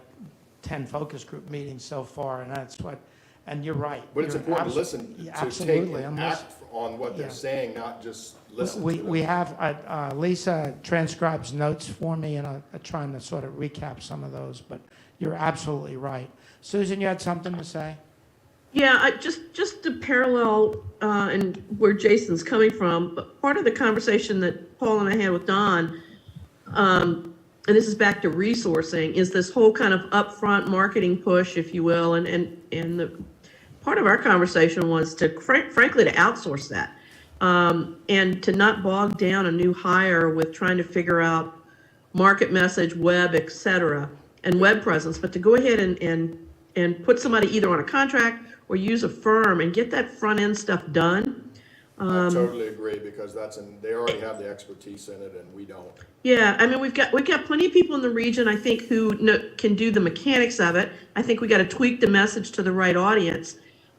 10 focus group meetings so far, and that's what, and you're right. But it's You're important to abso- listen, Yeah, to take absolutely. and Unless- act on what they're Yeah. saying, not just listen to them. We have, Lisa transcribes notes for me, and I'm trying to sort of recap some of those, but you're absolutely right. Susan, you had something to say? Yeah, just to parallel, and where Jason's coming from, but part of the conversation that Paul and I had with Don, and this is back to resourcing, is this whole kind of upfront marketing push, if you will, and the part of our conversation was to frankly to outsource that, and to not bog down a new hire with trying to figure out market message, web, et cetera, and web presence, but to go ahead and put somebody either on a contract or use a firm and get that front end stuff done. I totally agree, because they already have the expertise in it, and we don't. Yeah, I mean, we've got plenty of people in the region, I think, who can do the mechanics of it. I think we got to tweak the message to the right audience.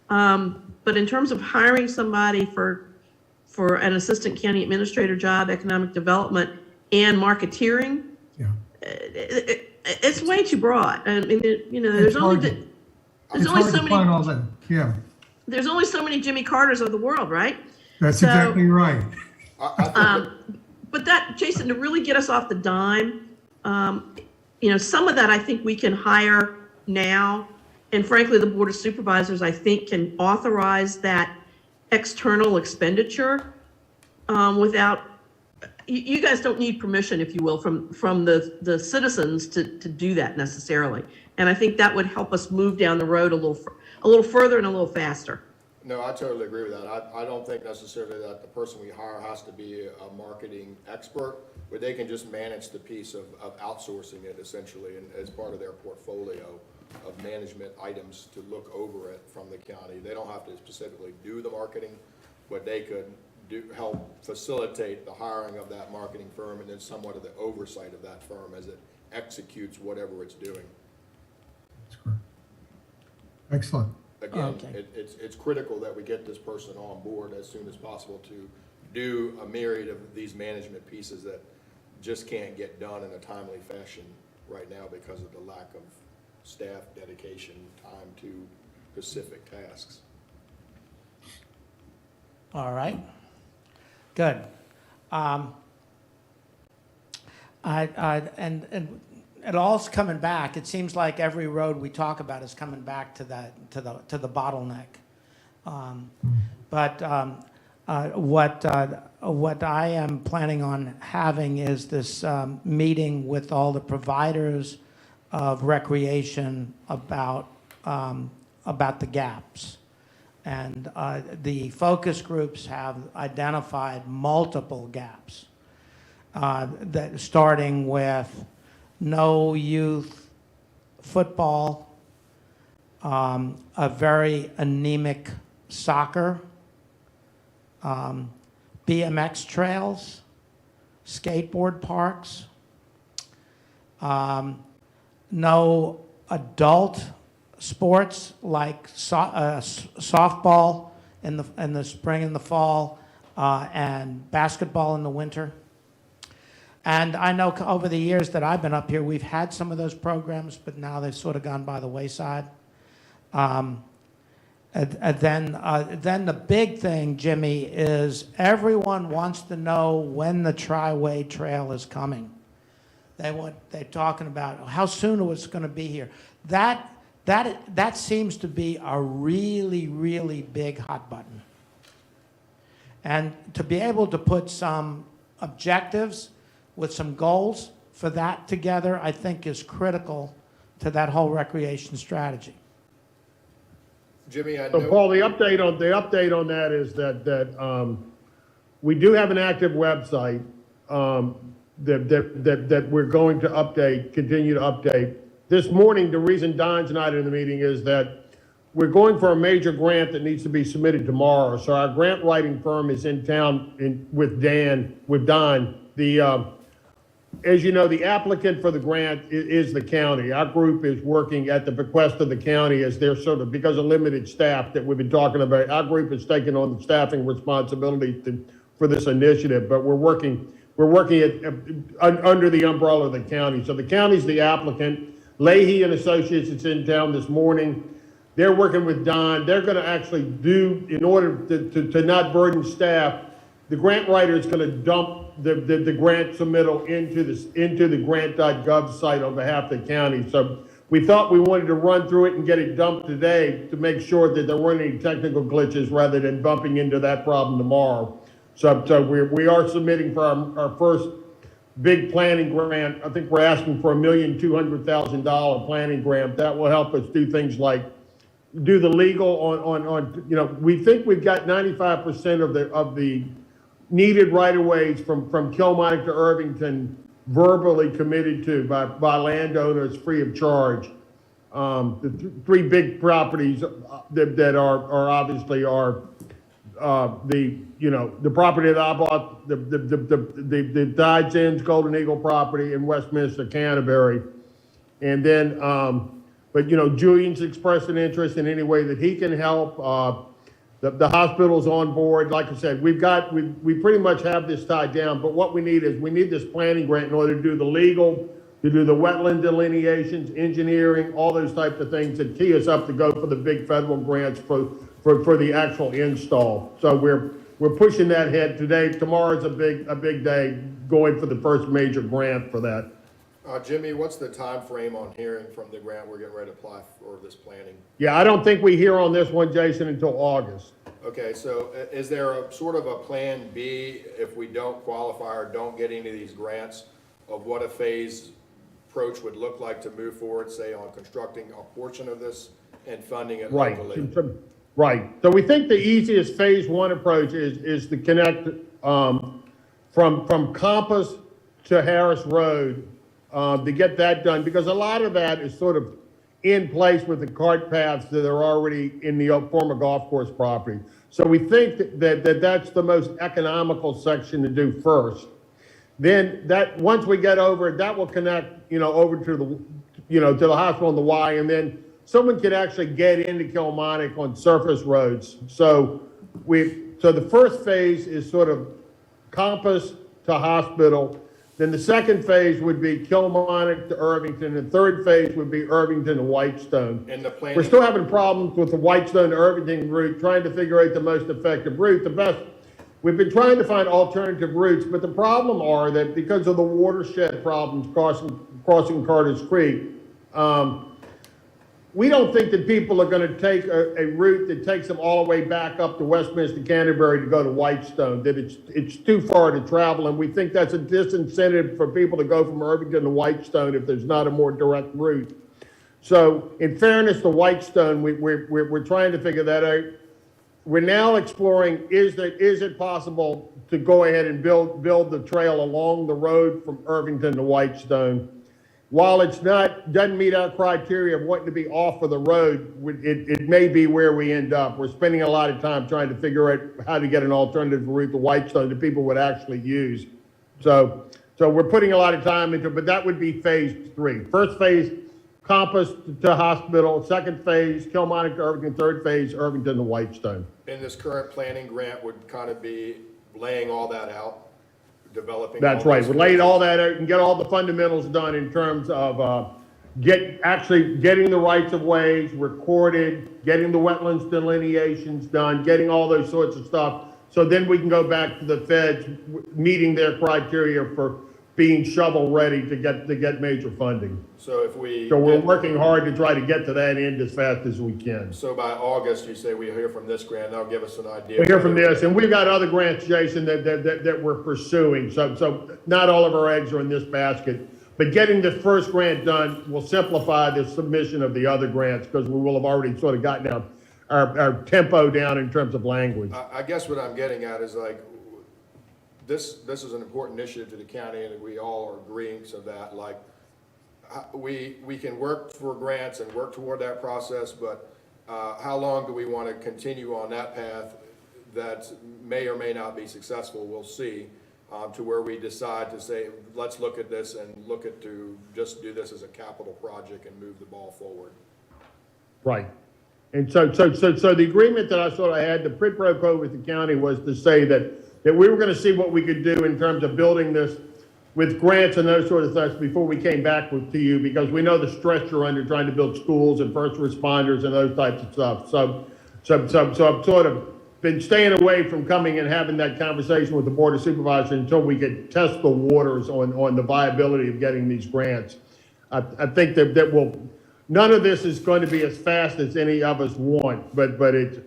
But in terms of hiring somebody for an assistant county administrator job, economic development, and marketeering, Yeah. it's way too broad. I mean, there's It's only hard to- there's It's only hard so to find many all that, yeah, there's only so many Jimmy Carters of the world, right? that's So- exactly right. I think that- But that, Jason, to really get us off the dime, some of that I think we can hire now. And frankly, the Board of Supervisors, I think, can authorize that external expenditure without, you guys don't need permission, if you will, from the citizens to do that necessarily. And I think that would help us move down the road a little further and a little faster. No, I totally agree with that. I don't think necessarily that the person we hire has to be a marketing expert, but they can just manage the piece of outsourcing it essentially and as part of their portfolio of management items to look over it from the county. They don't have to specifically do the marketing, but they could help facilitate the hiring of that marketing firm and then somewhat of the oversight of that firm as it executes whatever it's doing. That's correct. Excellent. Again, Okay. it's critical that we get this person on board as soon as possible to do a myriad of these management pieces that just can't get done in a timely fashion right now because of the lack of staff dedication, time to specific tasks. All right. Good. And it all's coming back. It seems like every road we talk about is coming back to the bottleneck. What I am planning on having is this meeting with all the providers of recreation about the gaps. And the focus groups have identified multiple gaps, that starting with no youth football, a very anemic soccer, BMX trails, skateboard parks, no adult sports like softball in the spring and the fall, and basketball in the winter. And I know over the years that I've been up here, we've had some of those programs, but now they've sort of gone by the wayside. And then the big thing, Jimmy, is everyone wants to know when the Tri-Way Trail is coming. They're talking about how soon it was going to be here. That seems to be a really, really big hot button. And to be able to put some objectives with some goals for that together, I think is critical to that whole recreation strategy. Jimmy, I So know. Paul, the update on that is that we do have an active website that we're going to continue to update. This morning, the reason Don's not in the meeting is that we're going for a major grant that needs to be submitted tomorrow. So our grant writing firm is in town with Don. As you know, the applicant for the grant is the county. Our group is working at the bequest of the county as they're sort of, because of limited staff that we've been talking about, our group is taking on the staffing responsibility for this initiative, but we're working under the umbrella of the county. So the county's the applicant. Leahy and Associates is in town this morning. They're working with Don. They're going to actually do, in order to not burden staff, the grant writer is going to dump the grant submittal into the grant.gov site on behalf of the county. So we thought we wanted to run through it and get it dumped today to make sure that there weren't any technical glitches rather than bumping into that problem tomorrow. So we are submitting for our first big planning grant. I think we're asking for $1,200,000 planning grant. That will help us do things like do the legal on we think we've got 95% of the needed right-of-ways from Kilmarnock to Irvington verbally committed to by landowners free of charge. The three big properties that are obviously the property that I bought, the Dodge Inns Golden Eagle property in Westminster, Canterbury. And then, Julian's expressed an interest in any way that he can help. The hospital's on board. Like I said, we pretty much have this tied down, but what we need this planning grant in order to do the legal, to do the wetland delineations, engineering, all those types of things that tee us up to go for the big federal grants for the actual install. So we're pushing that ahead today. Tomorrow's a big day going for the first major grant for that. Jimmy, what's the time frame on hearing from the grant we're getting ready to apply for this planning? Yeah, I don't think we hear on this one, Jason, until August. Okay, so is there a sort of a plan B if we don't qualify or don't get any of these grants of what a phase approach would look like to move forward, say, on constructing a portion of this and funding it Right, locally? right. So we think the easiest phase one approach is to connect, from Compass to Harris Road, to get that done, because a lot of that is sort of in place with the cart paths that are already in the former golf course property. So we think that's the most economical section to do first. Then once we get over it, that will connect, over to to the hospital on the Y, and then someone can actually get into Kilmarnock on surface roads. So the first phase is sort of Compass to hospital. Then the second phase would be Kilmarnock to Irvington. The third phase would be Irvington to Whitestone. And the planning. We're still having problems with the Whitestone to Irvington route, trying to figure out the most effective route. We've been trying to find alternative routes, but the problem are that because of the watershed problems crossing Carter's Creek, we don't think that people are going to take a route that takes them all the way back up to Westminster, Canterbury to go to Whitestone, that it's too far to travel, and we think that's a disincentive for people to go from Irvington to Whitestone if there's not a more direct route. So in fairness to Whitestone, we're trying to figure that out. We're now exploring, is it possible to go ahead and build the trail along the road from Irvington to Whitestone? While doesn't meet our criteria of wanting to be off of the road, it may be where we end up. We're spending a lot of time trying to figure out how to get an alternative route to Whitestone that people would actually use. So we're putting a lot of time into it, but that would be phase 3. First phase, Compass to hospital. Second phase, Kilmarnock to Irvington. Third phase, Irvington to Whitestone. And this current planning grant would kind of be laying all that out, developing. That's right. We're laying all that out and get all the fundamentals done in terms of getting the rights of ways recorded, getting the wetlands delineations done, getting all those sorts of stuff. So then we can go back to the feds, meeting their criteria for being shovel ready to get major funding. So we're working hard to try to get to that end as fast as we can. So by August, you say we hear from this grant, that'll give us an idea. We hear from this, and we've got other grants, Jason, that we're pursuing. So not all of our eggs are in this basket, but getting the first grant done will simplify the submission of the other grants, because we will have already sort of gotten our tempo down in terms of language. I guess what I'm getting at is like, this is an important initiative to the county, and we all are agreeing to that. Like, we can work for grants and work toward that process, but how long do we want to continue on that path that may or may not be successful? We'll see, to where we decide to say, let's look at this and to just do this as a capital project and move the ball forward. Right. And so the agreement that I sort of had, the quid pro quo with the county, was to say that we were going to see what we could do in terms of building this with grants and those sort of things before we came back to you, because we know the stress you're under trying to build schools and first responders and those types of stuff. So I've sort of been staying away from coming and having that conversation with the Board of Supervisors until we could test the waters on the viability of getting these grants. I think that none of this is going to be as fast as any of us want, but it's.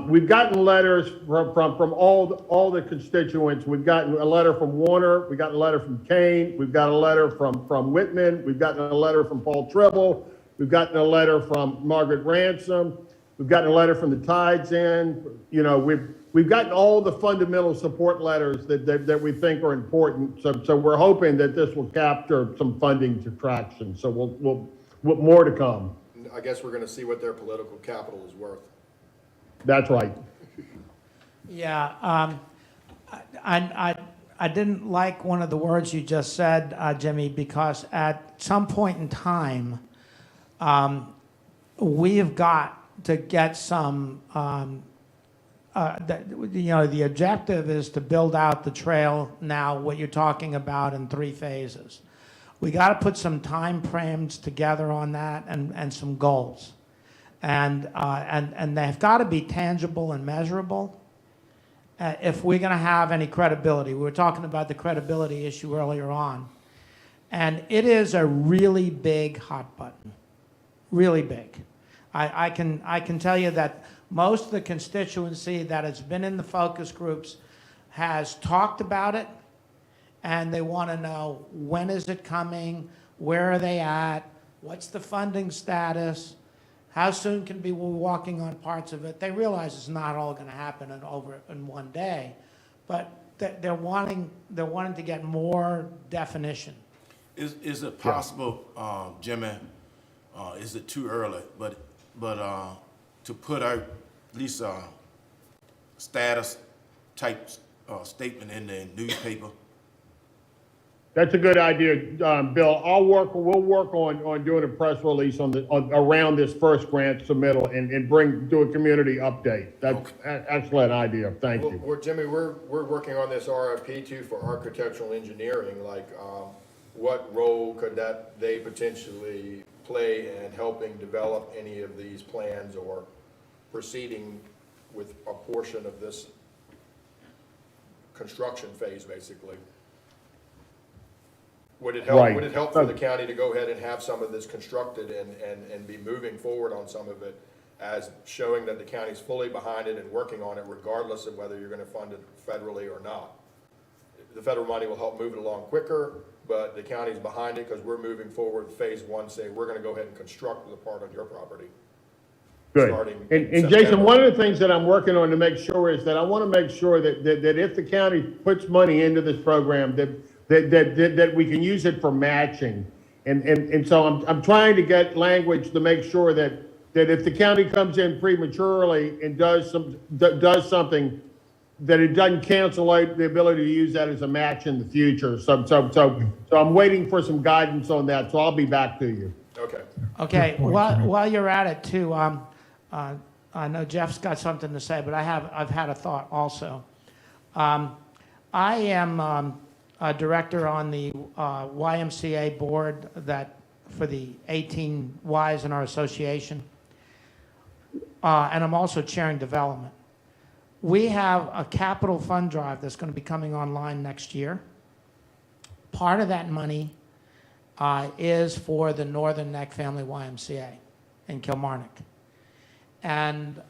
We've gotten letters from all the constituents. We've gotten a letter from Warner. We've gotten a letter from Kane. We've got a letter from Whitman. We've gotten a letter from Paul Tribble. We've gotten a letter from Margaret Ransom. We've gotten a letter from the Tides End. We've gotten all the fundamental support letters that we think are important. So we're hoping that this will capture some funding to traction. So we'll more to come. I guess we're going to see what their political capital is worth. That's right. Yeah, I didn't like one of the words you just said, Jimmy, because at some point in time, we have got to get some, the objective is to build out the trail now, what you're talking about, in 3 phases. We got to put some time frames together on that and some goals. And they've got to be tangible and measurable if we're going to have any credibility. We were talking about the credibility issue earlier on. And it is a really big hot button, really big. I can tell you that most of the constituency that has been in the focus groups has talked about it, and they want to know, when is it coming? Where are they at? What's the funding status? How soon can we be walking on parts of it? They realize it's not all going to happen in one day, but they're wanting to get more definition. Is it possible, Jimmy, is it too early, but to put out at least a status type statement in the newspaper? That's a good idea, Bill. We'll work on doing a press release around this first grant submittal and do a community update. That's an excellent idea. Thank you. Well, Jimmy, we're working on this RFP too for architectural engineering, like, what role could they potentially play in helping develop any of these plans or proceeding with a portion of this construction phase, basically? Would it help, Right. would it help for the county to go ahead and have some of this constructed and be moving forward on some of it as showing that the county's fully behind it and working on it regardless of whether you're gonna fund it federally or not? The federal money will help move it along quicker, but the county's behind it because we're moving forward with phase one, saying we're gonna go ahead and construct the part on your property. Good. Starting And in Jason, September. one of the things that I'm working on to make sure is that I want to make sure that if the county puts money into this program, that we can use it for matching. And so I'm trying to get language to make sure that if the county comes in prematurely and does something, that it doesn't cancel out the ability to use that as a match in the future. So I'm waiting for some guidance on that, so I'll be back to you. Okay. Okay, Good point, while, Jimmy. while you're at it too, I know Jeff's got something to say, but I've had a thought also. I am a director on the YMCA board for the 18 Ys in our association, and I'm also chairing development. We have a capital fund drive that's going to be coming online next year. Part of that money is for the Northern Neck Family YMCA in Kilmarnock. And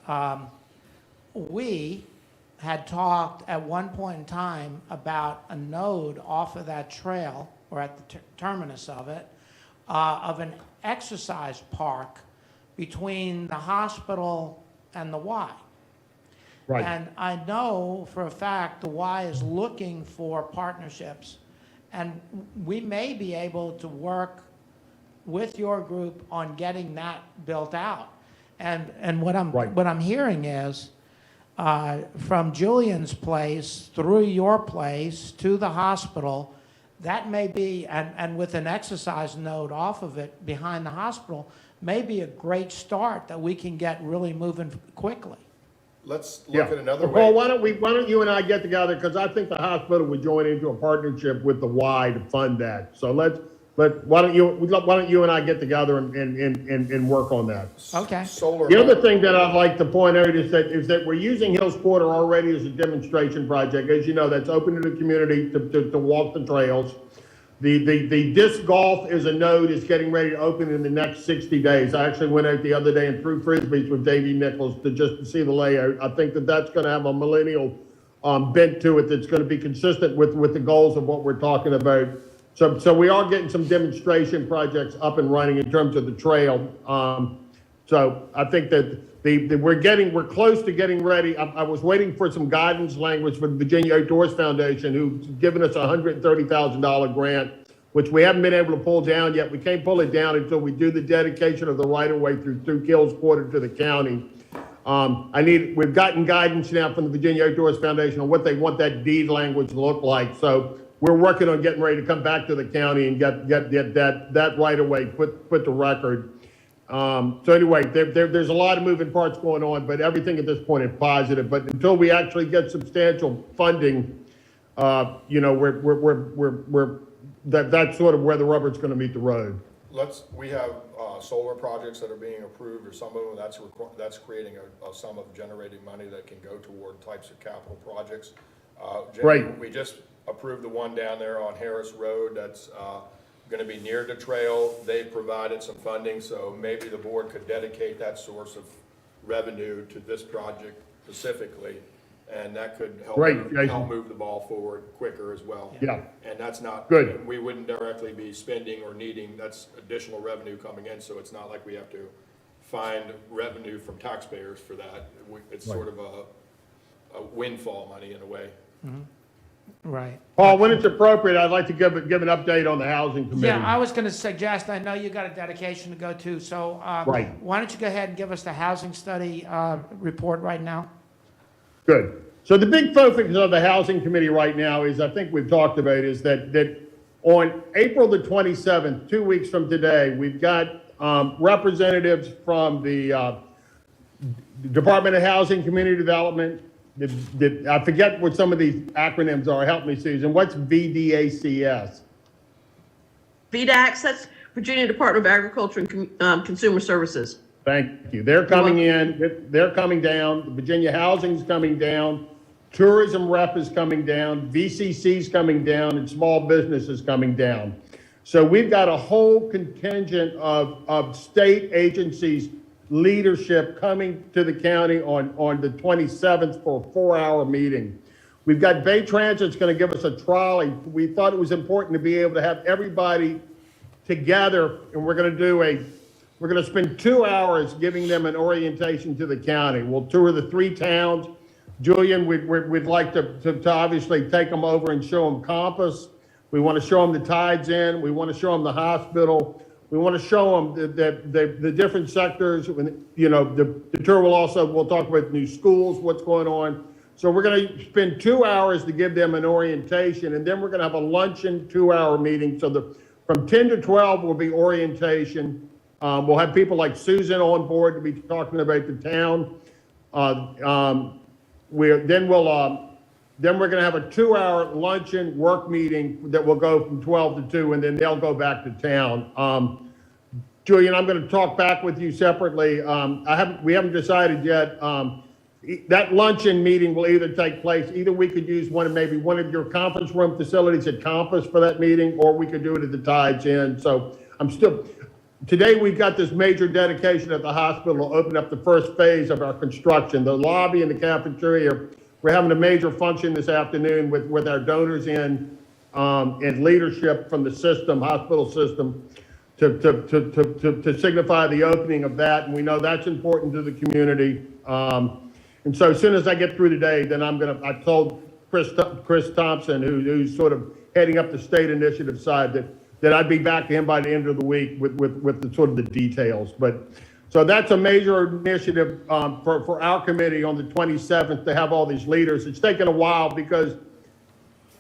we had talked at one point in time about a node off of that trail, or at the terminus of it, of an exercise park between the hospital and the Y. Right. And I know for a fact the Y is looking for partnerships, and we may be able to work with your group on getting that built out. And what I'm hearing is from Julian's place through your place to the hospital, that may be, and with an exercise node off of it behind the hospital, may be a great start that we can get really moving quickly. Let's look at another way. Paul, why don't you and I get together, because I think the hospital would join into a partnership with the Y to fund that. So why don't you and I get together and work on that? Okay. Solar. The other thing that I'd like to point out is that we're using Hills Quarter already as a demonstration project. As you know, that's open to the community to walk the trails. The disc golf is a node is getting ready to open in the next 60 days. I actually went out the other day and threw frisbees with Davey Nichols to see the layout. I think that's going to have a millennial bent to it that's going to be consistent with the goals of what we're talking about. So we are getting some demonstration projects up and running in terms of the trail. So I think that we're close to getting ready. I was waiting for some guidance language from the Virginia Outdoors Foundation, who's given us a $130,000 grant, which we haven't been able to pull down yet. We can't pull it down until we do the dedication of the right-of-way through Hills Quarter to the county. We've gotten guidance now from the Virginia Outdoors Foundation on what they want that deed language to look like. So we're working on getting ready to come back to the county and get that right-of-way put to record. So anyway, there's a lot of moving parts going on, but everything at this point is positive. But until we actually get substantial funding, that's sort of where the rubber's going to meet the road. We have solar projects that are being approved, or some of them that's creating a sum of generating money that can go toward types of capital projects. Jimmy, Right. We just approved the one down there on Harris Road that's going to be near the trail. They provided some funding, so maybe the board could dedicate that source of revenue to this project specifically, and that could help, Great, Jason. help move the ball forward quicker as well. Yeah. And that's not. Good. We wouldn't directly be spending or needing, that's additional revenue coming in, so it's not like we have to find revenue from taxpayers for that. It's sort of a windfall money in a way. Right. Paul, when it's appropriate, I'd like to give an update on the housing committee. Yeah, I was going to suggest, I know you got a dedication to go to, so Right. why don't you go ahead and give us the housing study report right now? Good. So the big focus of the housing committee right now is, I think we've talked about, is that on April the 27th, 2 weeks from today, we've got representatives from the Department of Housing and Community Development. I forget what some of these acronyms are. Help me, Susan. What's VDACS? VDAX, that's Virginia Department of Agriculture and Consumer Services. Thank you. They're coming in, they're coming down, Virginia Housing's coming down, Tourism Rep is coming down, VCC's coming down, and small business is coming down. So we've got a whole contingent of state agencies, leadership coming to the county on the 27th for a 4-hour meeting. We've got Bay Transit's going to give us a trolley. We thought it was important to be able to have everybody together, and we're going to spend 2 hours giving them an orientation to the county. We'll tour the 3 towns. Julian, we'd like to obviously take them over and show them Compass. We want to show them the Tides Inn. We want to show them the hospital. We want to show them the different sectors. You know, the tour we'll talk about new schools, what's going on. So we're going to spend 2 hours to give them an orientation, and then we're going to have a luncheon 2-hour meeting. So from 10 to 12 will be orientation. We'll have people like Susan on board to be talking about the town. Then we're going to have a 2-hour luncheon work meeting that will go from 12 to 2, and then they'll go back to town. Julian, I'm going to talk back with you separately. We haven't decided yet. That luncheon meeting will either take place, either we could use maybe one of your conference room facilities at Compass for that meeting, or we could do it at the Tides Inn. So today we've got this major dedication at the hospital to open up the first phase of our construction. The lobby and the cafeteria, we're having a major function this afternoon with our donors in and leadership from the hospital system to signify the opening of that. And we know that's important to the community. And so as soon as I get through today, then I told Chris Thompson, who's sort of heading up the state initiative side, that I'd be back to him by the end of the week with the sort of the details. So that's a major initiative for our committee on the 27th to have all these leaders. It's taken a while because,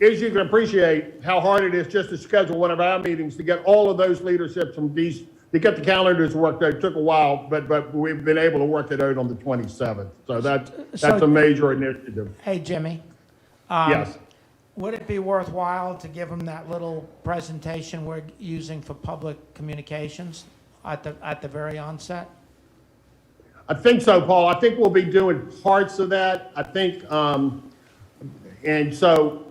as you can appreciate, how hard it is just to schedule one of our meetings to get all of those leaderships from these, to get the calendars worked out. It took a while, but we've been able to work it out on the 27th. So that's a major initiative. Hey, Jimmy. Yes. Would it be worthwhile to give them that little presentation we're using for public communications at the very onset? I think so, Paul. I think we'll be doing parts of that. I think, and so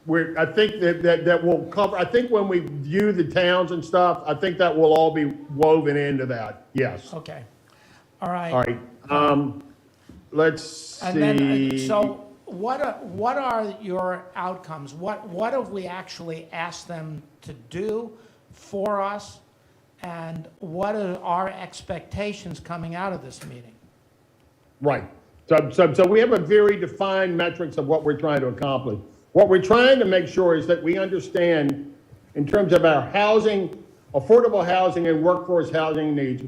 I think that will cover. I think when we view the towns and stuff, I think that will all be woven into that. Yes. Okay. All right. All right. Let's see. And then, so what are your outcomes? What have we actually asked them to do for us? And what are our expectations coming out of this meeting? Right. So we have a very defined metrics of what we're trying to accomplish. What we're trying to make sure is that we understand, in terms of our housing, affordable housing and workforce housing needs,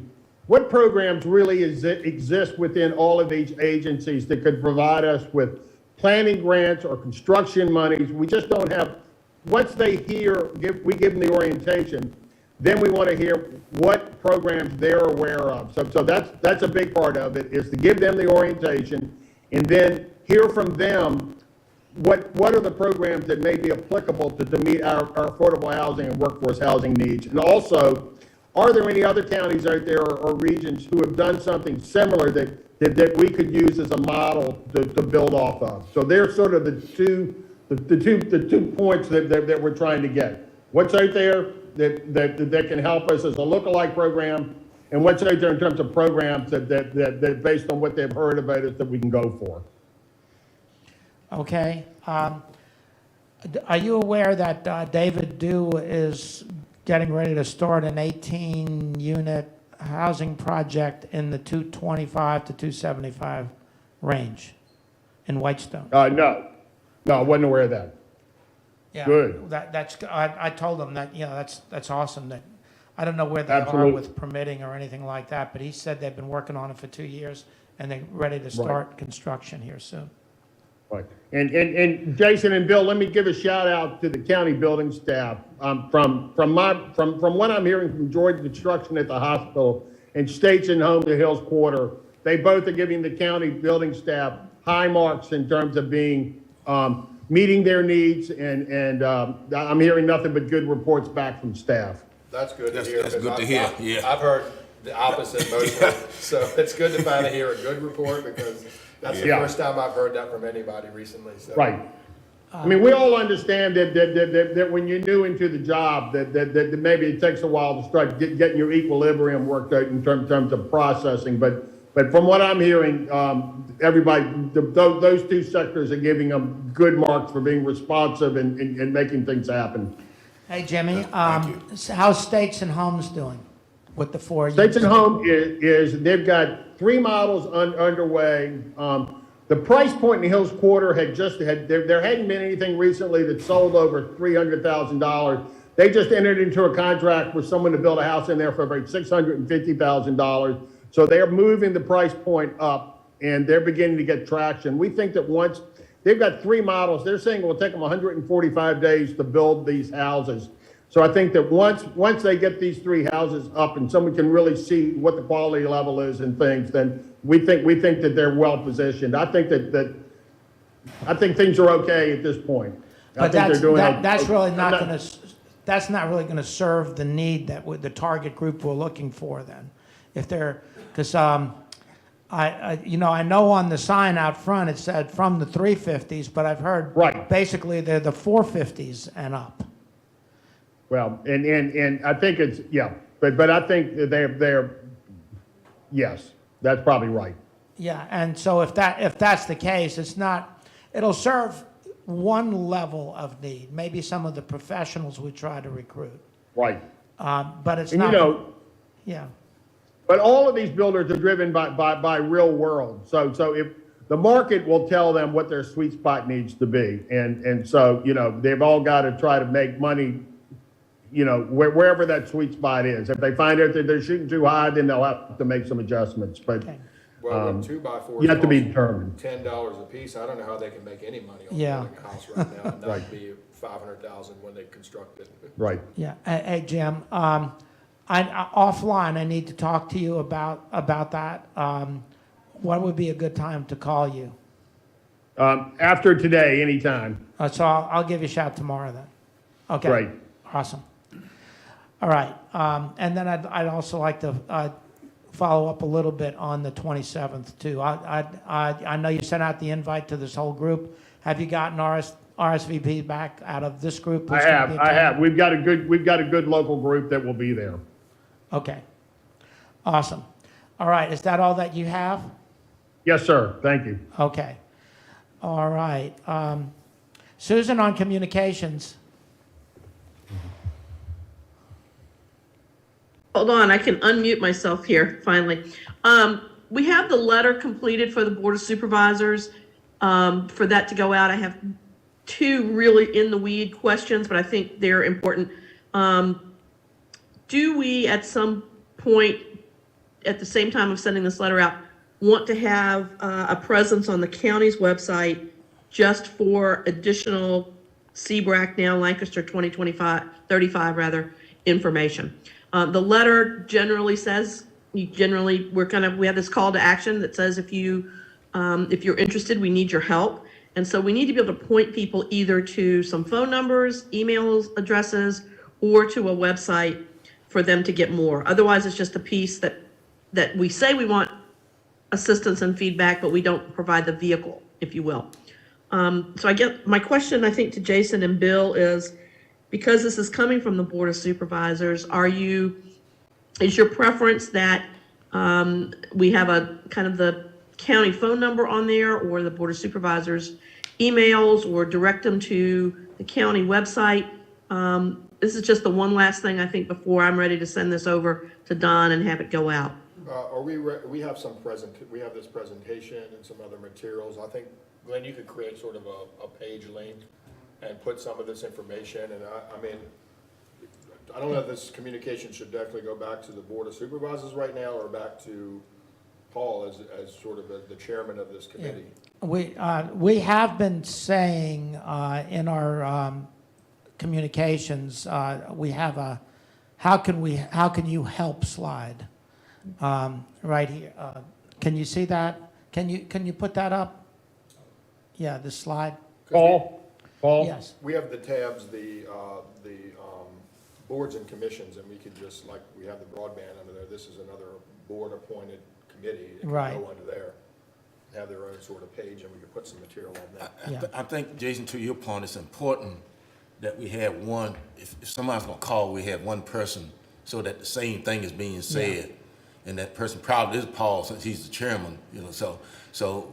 what programs really exist within all of these agencies that could provide us with planning grants or construction monies. We just don't have, once they hear, we give them the orientation, then we want to hear what programs they're aware of. So that's a big part of it, is to give them the orientation and then hear from them what are the programs that may be applicable to meet our affordable housing and workforce housing needs. And also, are there any other counties out there or regions who have done something similar that we could use as a model to build off of? So they're sort of the two points that we're trying to get. What's out there that can help us as a lookalike program, and what's out there in terms of programs that based on what they've heard about us, that we can go for. Okay. Are you aware that David Dew is getting ready to start an 18-unit housing project in the 225 to 275 range in Whitestone? No, I wasn't aware of that. Yeah, Good. I told him that, that's awesome. That I don't know where they Absolutely. are with permitting or anything like that, but he said they've been working on it for 2 years and they're ready to start construction here soon. Right. And Jason and Bill, let me give a shout out to the county building staff. From what I'm hearing from Jordan Construction at the hospital and States and Home to Hills Quarter, they both are giving the county building staff high marks in terms of being, meeting their needs, and I'm hearing nothing but good reports back from staff. That's good to hear. That's 'cause good to hear, yeah. I've heard the opposite mostly, so it's good to finally hear a good report, because that's the Yeah. first time I've heard that from anybody recently, so. Right. I mean, we all understand that when you're new into the job, that maybe it takes a while to start getting your equilibrium worked out in terms of processing. But from what I'm hearing, everybody, those two sectors are giving them good marks for being responsive and making things happen. Hey, Jimmy, Thank how's States and Homes doing with the 4 States and units? Home is they've got 3 models underway. The price point in the Hills Quarter there hadn't been anything recently that sold over $300,000. They just entered into a contract with someone to build a house in there for about $650,000. So they're moving the price point up, and they're beginning to get traction. We think that once they've got 3 models, they're saying it will take them 145 days to build these houses. So I think that once they get these 3 houses up and someone can really see what the quality level is and things, then we think that they're well positioned. I think things are okay at this point. But that's really not I'm going to, that's not really going to serve the need that the target group we're looking for then. If they're, because I know on the sign out front, it said from the 350s, but I've heard Right. basically they're the 450s and up. Well, and I think it's, yeah, but I think that they're, yes, that's probably right. Yeah, and so if that's the case, it'll serve one level of need, maybe some of the professionals we try to recruit. Right. But it's And not. Yeah. but all of these builders are driven by real world. So if the market will tell them what their sweet spot needs to be. And so, they've all got to try to make money, wherever that sweet spot is. If they find out that they're shooting too high, then they'll have to make some adjustments. But Okay. Well, when 2x4s you have to be cost determined. $10 a piece, I don't know how they can make any money on Yeah. building a house right now, and Right. not be 500,000 when they construct it. Right. Yeah. Hey, Jim, offline, I need to talk to you about that. What would be a good time to call you? After today, anytime. So I'll give you a shout tomorrow then. Okay. Great. Awesome. All right. And then I'd also like to follow up a little bit on the 27th too. I know you sent out the invite to this whole group. Have you gotten RSVP back out of this group? I have. We've got a good local group that will be there. Okay. Awesome. All right. Is that all that you have? Yes, sir. Thank you. Okay. All right. Susan, on communications. Hold on, I can unmute myself here, finally. We have the letter completed for the Board of Supervisors. For that to go out, I have 2 really in-the-weed questions, but I think they're important. Do we, at some point, at the same time of sending this letter out, want to have a presence on the county's website just for additional CBRAC now Lancaster 35 information? The letter generally says, we have this call to action that says if you're interested, we need your help. And so we need to be able to point people either to some phone numbers, email addresses, or to a website for them to get more. Otherwise, it's just a piece that we say we want assistance and feedback, but we don't provide the vehicle, if you will. So I get my question, I think, to Jason and Bill is, because this is coming from the Board of Supervisors, are you Is your preference that we have a kind of the county phone number on there, or the Board of Supervisors emails, or direct them to the county website? This is just the one last thing, I think, before I'm ready to send this over to Don and have it go out. We have we have this presentation and some other materials. I think, Glenn, you could create sort of a page link and put some of this information, and I mean, I don't know if this communication should definitely go back to the Board of Supervisors right now, or back to Paul as sort of the chairman of this committee. We have been saying in our communications, we have a how can you help slide right here. Can you see that? Can you put that up? Yeah, the slide. Paul? Yes. We have the tabs, the boards and commissions, and we could just, like, we have the broadband under there. This is another board-appointed committee. It could Right. go under there, have their own sort of page, and we could put some material on that. Yeah. I think, Jason, to your point, it's important that we have one, if somebody's gonna call, we have one person so that the same thing is being said. And that person probably is Paul, since he's the chairman, you know, so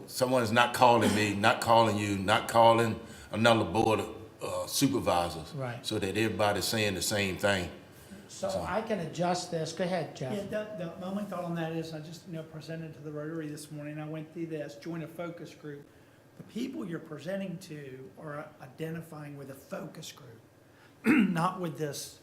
someone is not calling me, not calling you, not calling another board of supervisors. Right. So that everybody's saying the same thing. So I can adjust this. Go ahead, Jeff. Yeah, the only thought on that is, I just, presented to the Rotary this morning, I went through this, join a focus group. The people you're presenting to are identifying with a focus group, not with this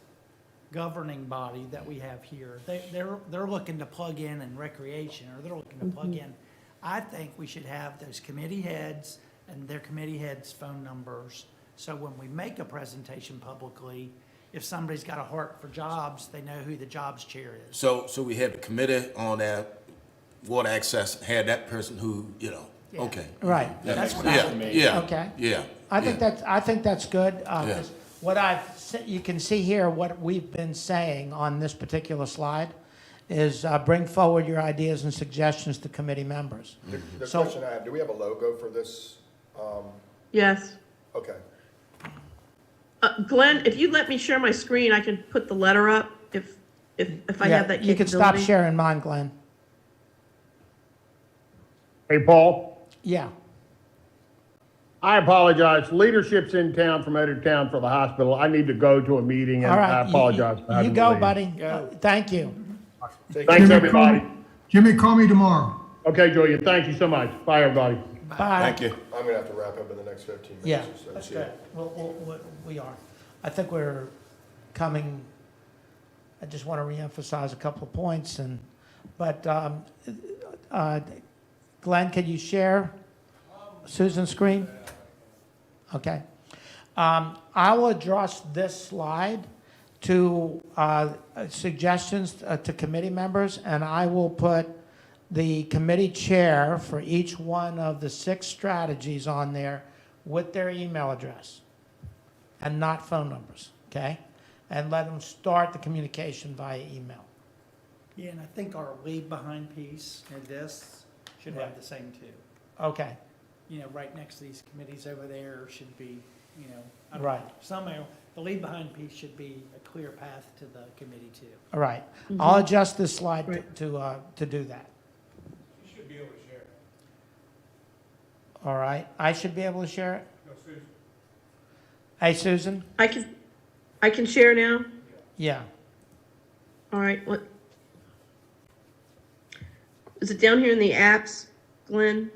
governing body that we have here. They're looking to plug in recreation, or they're looking to plug in. I think we should have those committee heads and their committee heads' phone numbers, so when we make a presentation publicly, if somebody's got a heart for jobs, they know who the jobs chair is. So we have a committee on that water access, had that person who, Yeah. okay. Right. That's what Yeah, I mean. yeah. Okay. Yeah. I think that's good. Yeah. What you can see here, what we've been saying on this particular slide is bring forward your ideas and suggestions to committee members. The So- question I have, do we have a logo for this? Yes. Okay. Glenn, if you let me share my screen, I can put the letter up if I Yeah, have that capability. you can stop sharing mine, Glenn. Hey, Paul? Yeah. I apologize. Leadership's in town from out of town for the hospital. I need to go to a meeting, and All right. I apologize for You having to go, leave. buddy. Thank you. Thanks, everybody. Jimmy, call me tomorrow. Okay, Julian, thank you so much. Bye, everybody. Bye. Thank you. I'm gonna have to wrap up in the next 15 minutes. Yeah, or so. that's See good. ya. We are. I think we're coming, I just want to reemphasize a couple of points, but Glenn, can you share Susan's screen? Okay. I will address this slide to suggestions to committee members, and I will put the committee chair for each one of the 6 strategies on there with their email address and not phone numbers, okay? And let them start the communication via email. Yeah, and I think our leave behind piece and this should have the same too. Okay, Right next to these committees over there should be, I don't Right. know, somehow, the leave behind piece should be a clear path to the committee too. all right. I'll adjust this slide Right. to do that. You should be able to share it. All right, I should be able to share it? No, Susan. Hey, Susan? I can share now. Yeah. All right. What is it down here in the apps, Glenn?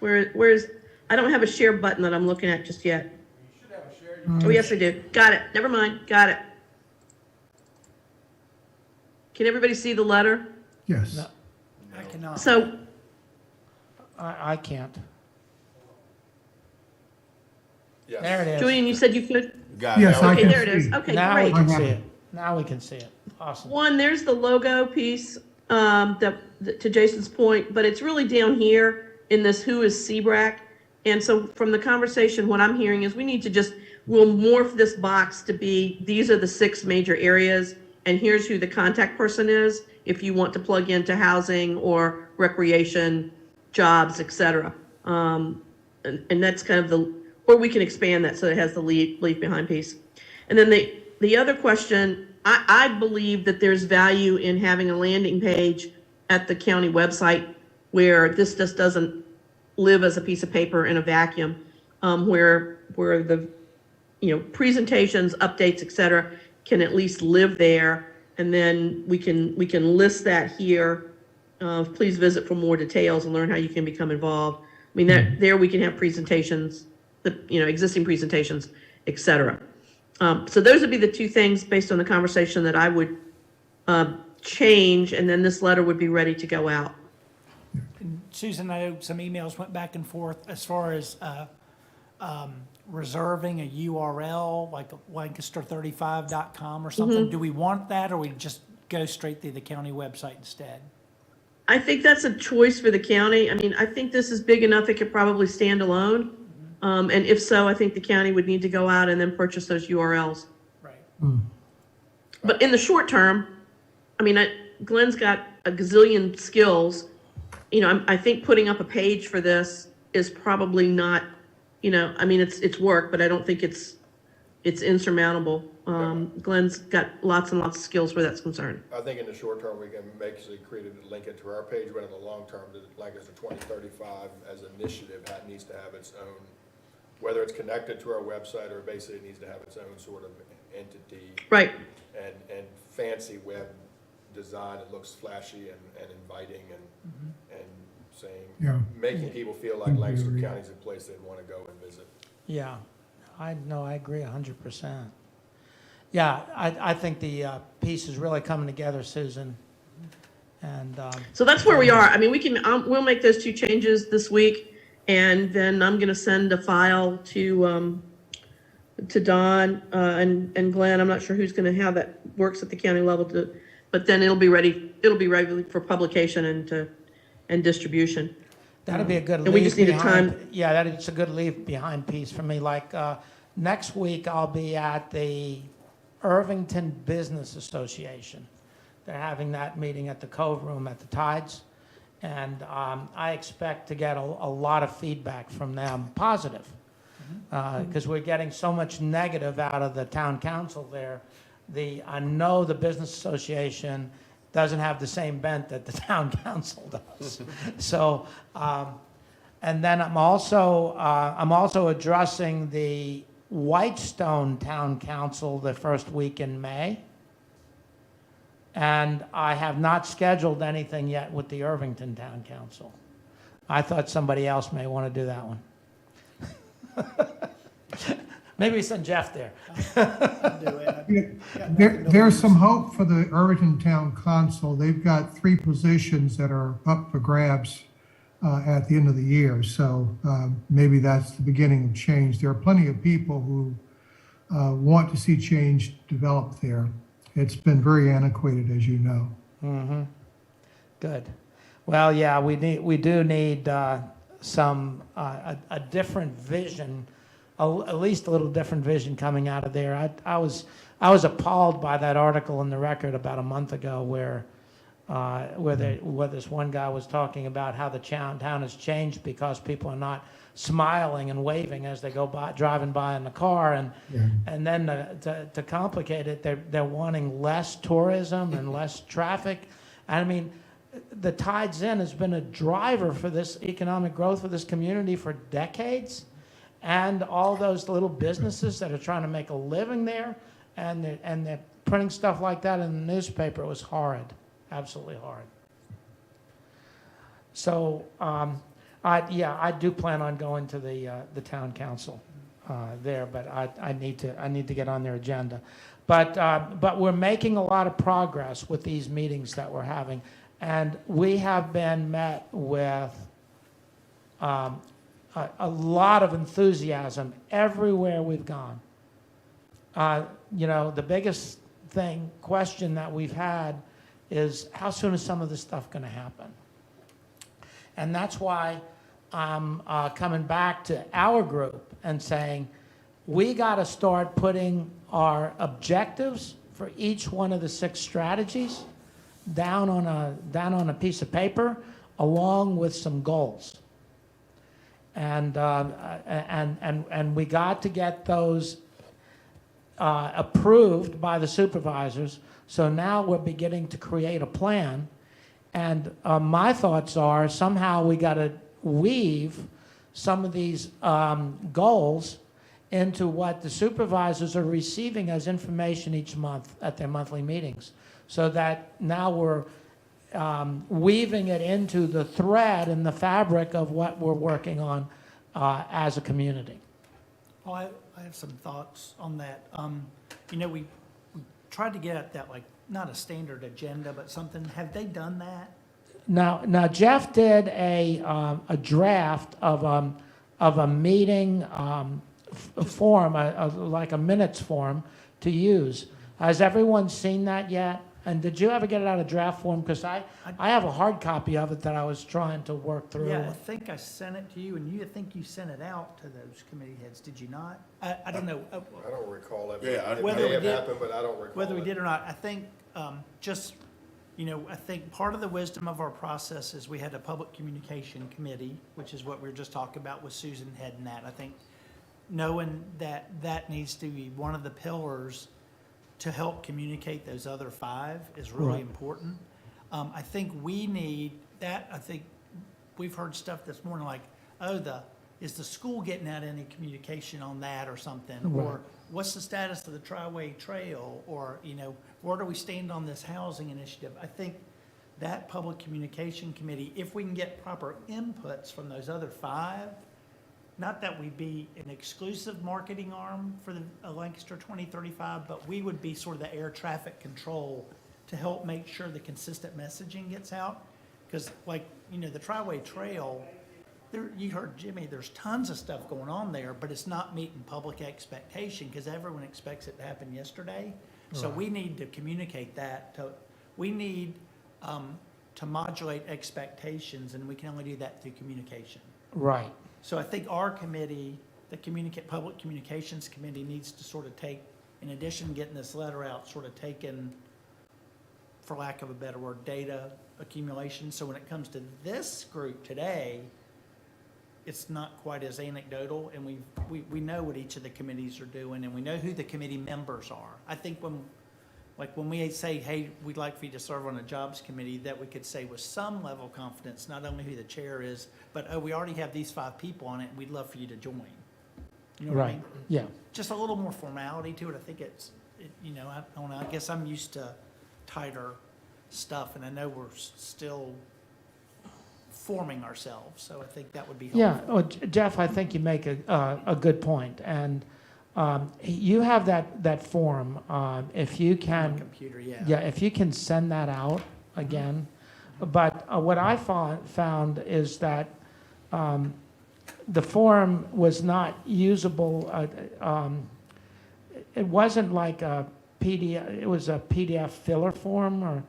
Where's I don't have a share button that I'm looking at just yet. You should have a share. Oh, yes, I do. Got it. Never mind. Got it. Can everybody see the letter? Yes. No. I cannot. So, I can't. Yes. There it is. Julian, you said you could? Got it. Yes, I Okay, can there it is. see. Okay, Now we great. can see it. Now we can see it. Awesome. One, there's the logo piece, to Jason's point, but it's really down here in this who is CBRAC. And so from the conversation, what I'm hearing is we need to we'll morph this box to be, these are the 6 major areas, and here's who the contact person is if you want to plug into housing or recreation, jobs, et cetera. And that's kind of or we can expand that so it has the leave behind piece. And then the other question, I believe that there's value in having a landing page at the county website where this just doesn't live as a piece of paper in a vacuum, where the, presentations, updates, et cetera, can at least live there. And then we can list that here. Please visit for more details and learn how you can become involved. I mean, there we can have presentations, existing presentations, et cetera. So those would be the two things based on the conversation that I would change, and then this letter would be ready to go out. And Susan, I know some emails went back and forth as far as reserving a URL, like Lancaster35.com or something. Do we want that, or we just go straight through the county website instead? I think that's a choice for the county. I mean, I think this is big enough, it could probably stand alone. And if so, I think the county would need to go out and then purchase those URLs. Right. But in the short term, I mean, Glenn's got a gazillion skills. I think putting up a page for this is probably not, I mean, it's work, but I don't think it's insurmountable. Glenn's got lots and lots of skills where that's concerned. I think in the short term, we can basically link it to our page, but in the long term, Lancaster 2035 as an initiative needs to have its own, whether it's connected to our website or basically it needs to have its own sort of entity. Right. And fancy web design that looks flashy and inviting and saying, making people feel like Lancaster County is a place they'd want to go and visit. Yeah, I agree 100%. Yeah, I think the piece is really coming together, Susan. And so that's where we are. I mean, we'll make those two changes this week, and then I'm going to send a file to Don and Glenn. I'm not sure who's going to have that works at the county level, but then it'll be ready for publication and distribution. that'd be a good And we just need a behind. time. Yeah, that's a good leave behind piece for me. Like next week, I'll be at the Irvington Business Association. They're having that meeting at the Cove Room at the Tides. And I expect to get a lot of feedback from them, positive, because we're getting so much negative out of the town council there. I know the Business Association doesn't have the same bent that the town council does. So, and then I'm also addressing the Whitestone Town Council the first week in May. And I have not scheduled anything yet with the Irvington Town Council. I thought somebody else may want to do that one. Maybe send Jeff there. I'll do it. There's some hope for the Irvington Town Council. They've got 3 positions that are up for grabs at the end of the year. So maybe that's the beginning of change. There are plenty of people who want to see change develop there. It's been very antiquated, as you know. Mm-hmm. Good. Well, yeah, we do need some a different vision, at least a little different vision coming out of there. I was appalled by that article in the Record about a month ago where this one guy was talking about how the town has changed because people are not smiling and waving as they go by, driving by in the car, and then to complicate it, they're wanting less tourism and less traffic. And I mean, the Tides Inn has been a driver for this economic growth for this community for decades, and all those little businesses that are trying to make a living there, and they're printing stuff like that in the newspaper. It was horrid, absolutely horrid. So. I do plan on going to the town council there, but I need to get on their agenda. But we're making a lot of progress with these meetings that we're having, and we have been met with a lot of enthusiasm everywhere we've gone. The biggest question that we've had is how soon is some of this stuff going to happen? And that's why I'm coming back to our group and saying, we got to start putting our objectives for each one of the 6 strategies down on a piece of paper, along with some goals. And we got to get those approved by the supervisors. So now we're beginning to create a plan. And my thoughts are somehow we got to weave some of these goals into what the supervisors are receiving as information each month at their monthly meetings. So that now we're weaving it into the thread and the fabric of what we're working on as a community. Well, I have some thoughts on that. We tried to get at that, like, not a standard agenda, but something. Have they done that? Now Jeff did a draft of a meeting form, like a minutes form to use. Has everyone seen that yet? And did you ever get it out of draft form? Because I have a hard copy of it that I was trying to work through. Yeah, I think I sent it to you, and I think you sent it out to those committee heads, did you not? I don't know. I don't recall that. Yeah, It Whether may we have did- happened, but I don't recall Whether we it. did or not, I think I think part of the wisdom of our process is we had a public communication committee, which is what we were just talking about with Susan heading that. I think knowing that that needs to be one of the pillars to help communicate those other 5 is really Right. important. I think we need that. I think we've heard stuff this morning like, is the school getting out any communication on that or something? Right. Or what's the status of the Tri-Way Trail? Or, where do we stand on this housing initiative? I think that public communication committee, if we can get proper inputs from those other 5, not that we be an exclusive marketing arm for the Lancaster 2035, but we would be sort of the air traffic control to help make sure the consistent messaging gets out. Because the Tri-Way Trail, you heard Jimmy, there's tons of stuff going on there, but it's not meeting public expectation because everyone expects it to happen yesterday. So we need to communicate that. We need to modulate expectations, and we can only do that through communication. Right. So I think our committee, the Public Communications Committee, needs to sort of take, in addition to getting this letter out, sort of taking, for lack of a better word, data accumulation. So when it comes to this group today, it's not quite as anecdotal, and we know what each of the committees are doing, and we know who the committee members are. I think when we say, hey, we'd like for you to serve on a jobs committee, that we could say with some level of confidence, not only who the chair is, but, we already have these 5 people on it, and we'd love for you to join. You know what I Right. mean? Yeah. Just a little more formality to it. I think I don't know, I guess I'm used to tighter stuff, and I know we're still forming ourselves, so I think that would be helpful. Yeah, well, Jeff, I think you make a good point, and you have that form. If you On can, the computer, yeah. yeah, if you can send that out again. But what I found is that the form was not usable. It wasn't like a PDF. It was a PDF filler form, or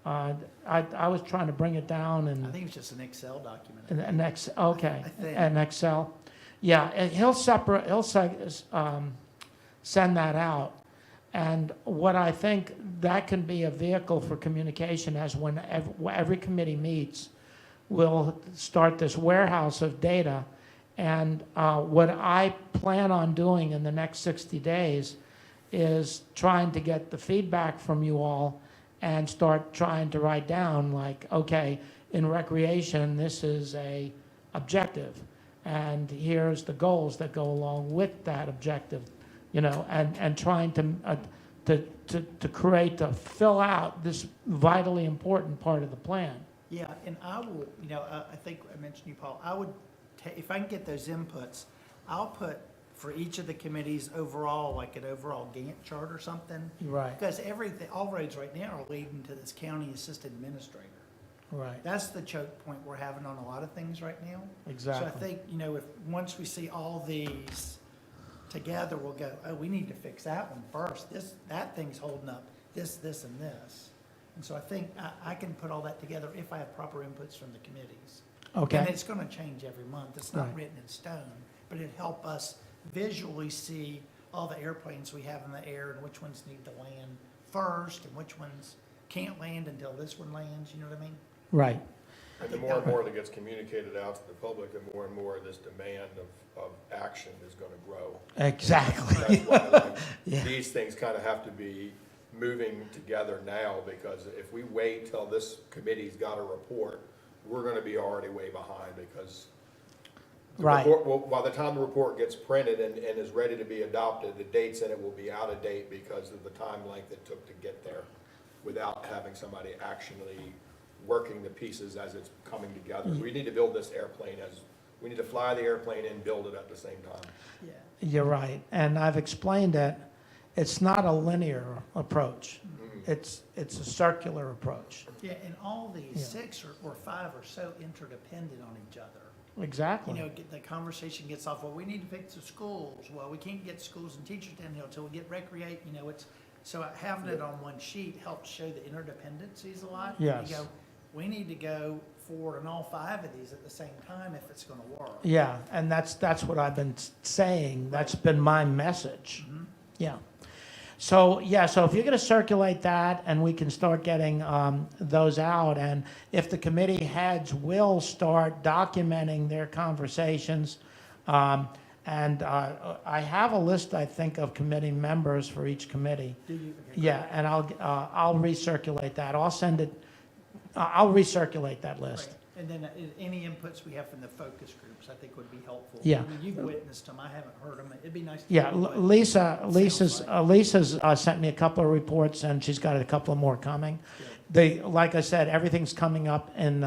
I was trying to bring it down and. I think it's just an Excel document. An Excel, okay, I think. an Excel. Yeah, and he'll send that out. And what I think that can be a vehicle for communication as when every committee meets, we'll start this warehouse of data. And what I plan on doing in the next 60 days is trying to get the feedback from you all and start trying to write down, like, okay, in recreation, this is a objective, and here's the goals that go along with that objective, and trying to create, to fill out this vitally important part of the plan. Yeah, and I will, I think I mentioned you, Paul, I would, if I can get those inputs, I'll put for each of the committees overall, like an overall Gantt chart or something. Right, Because all roads right now are leading to this county assistant administrator. right, That's the choke point we're having on a lot of things right now. exactly. So I think, once we see all these together, we'll go, oh, we need to fix that one first. That thing's holding up this, and this. And so I think I can put all that together if I have proper inputs from the committees. And Okay, it's gonna change every month. It's not Right. written in stone, but it'd help us visually see all the airplanes we have in the air and which ones need to land first and which ones can't land until this one lands, you know what I mean? right. And the more and more that gets communicated out to the public, the more and more this demand of action is gonna grow. Exactly. That's why, like, Yeah. these things kind of have to be moving together now, because if we wait till this committee's got a report, we're gonna be already way behind, because the Right. report, well, by the time the report gets printed and is ready to be adopted, the dates in it will be out of date because of the time length it took to get there, without having somebody actually working the pieces as it's coming together. We need to build this airplane we need to fly the airplane and build it at the same time. Yeah. You're right, and I've explained it. It's not a linear approach. It's a circular approach. Yeah, and all these Yeah. 6 or 5 are so interdependent on each other. Exactly. You know, the conversation gets off, well, we need to fix the schools. Well, we can't get schools and teachers down here until we get recreate, you know, so having it on one sheet helps show the interdependencies a lot. Yes. You go, we need to go forward on all 5 of these at the same time if it's gonna work. Yeah, and that's what I've been saying. That's been my message. Yeah. So, yeah, so if you're going to circulate that, and we can start getting those out, and if the committee heads will start documenting their conversations, and I have a list, I think, of committee members for each committee. Do you? Okay, Yeah, and I'll recirculate that. I'll recirculate that great. list. And then any inputs we have from the focus groups, I think would be helpful. Yeah. I mean, you've witnessed them, I haven't heard them. It'd be nice to. Yeah, hear what it Lisa's sounds like. sent me a couple of reports, and she's got a couple more coming. Like I said, everything's coming up in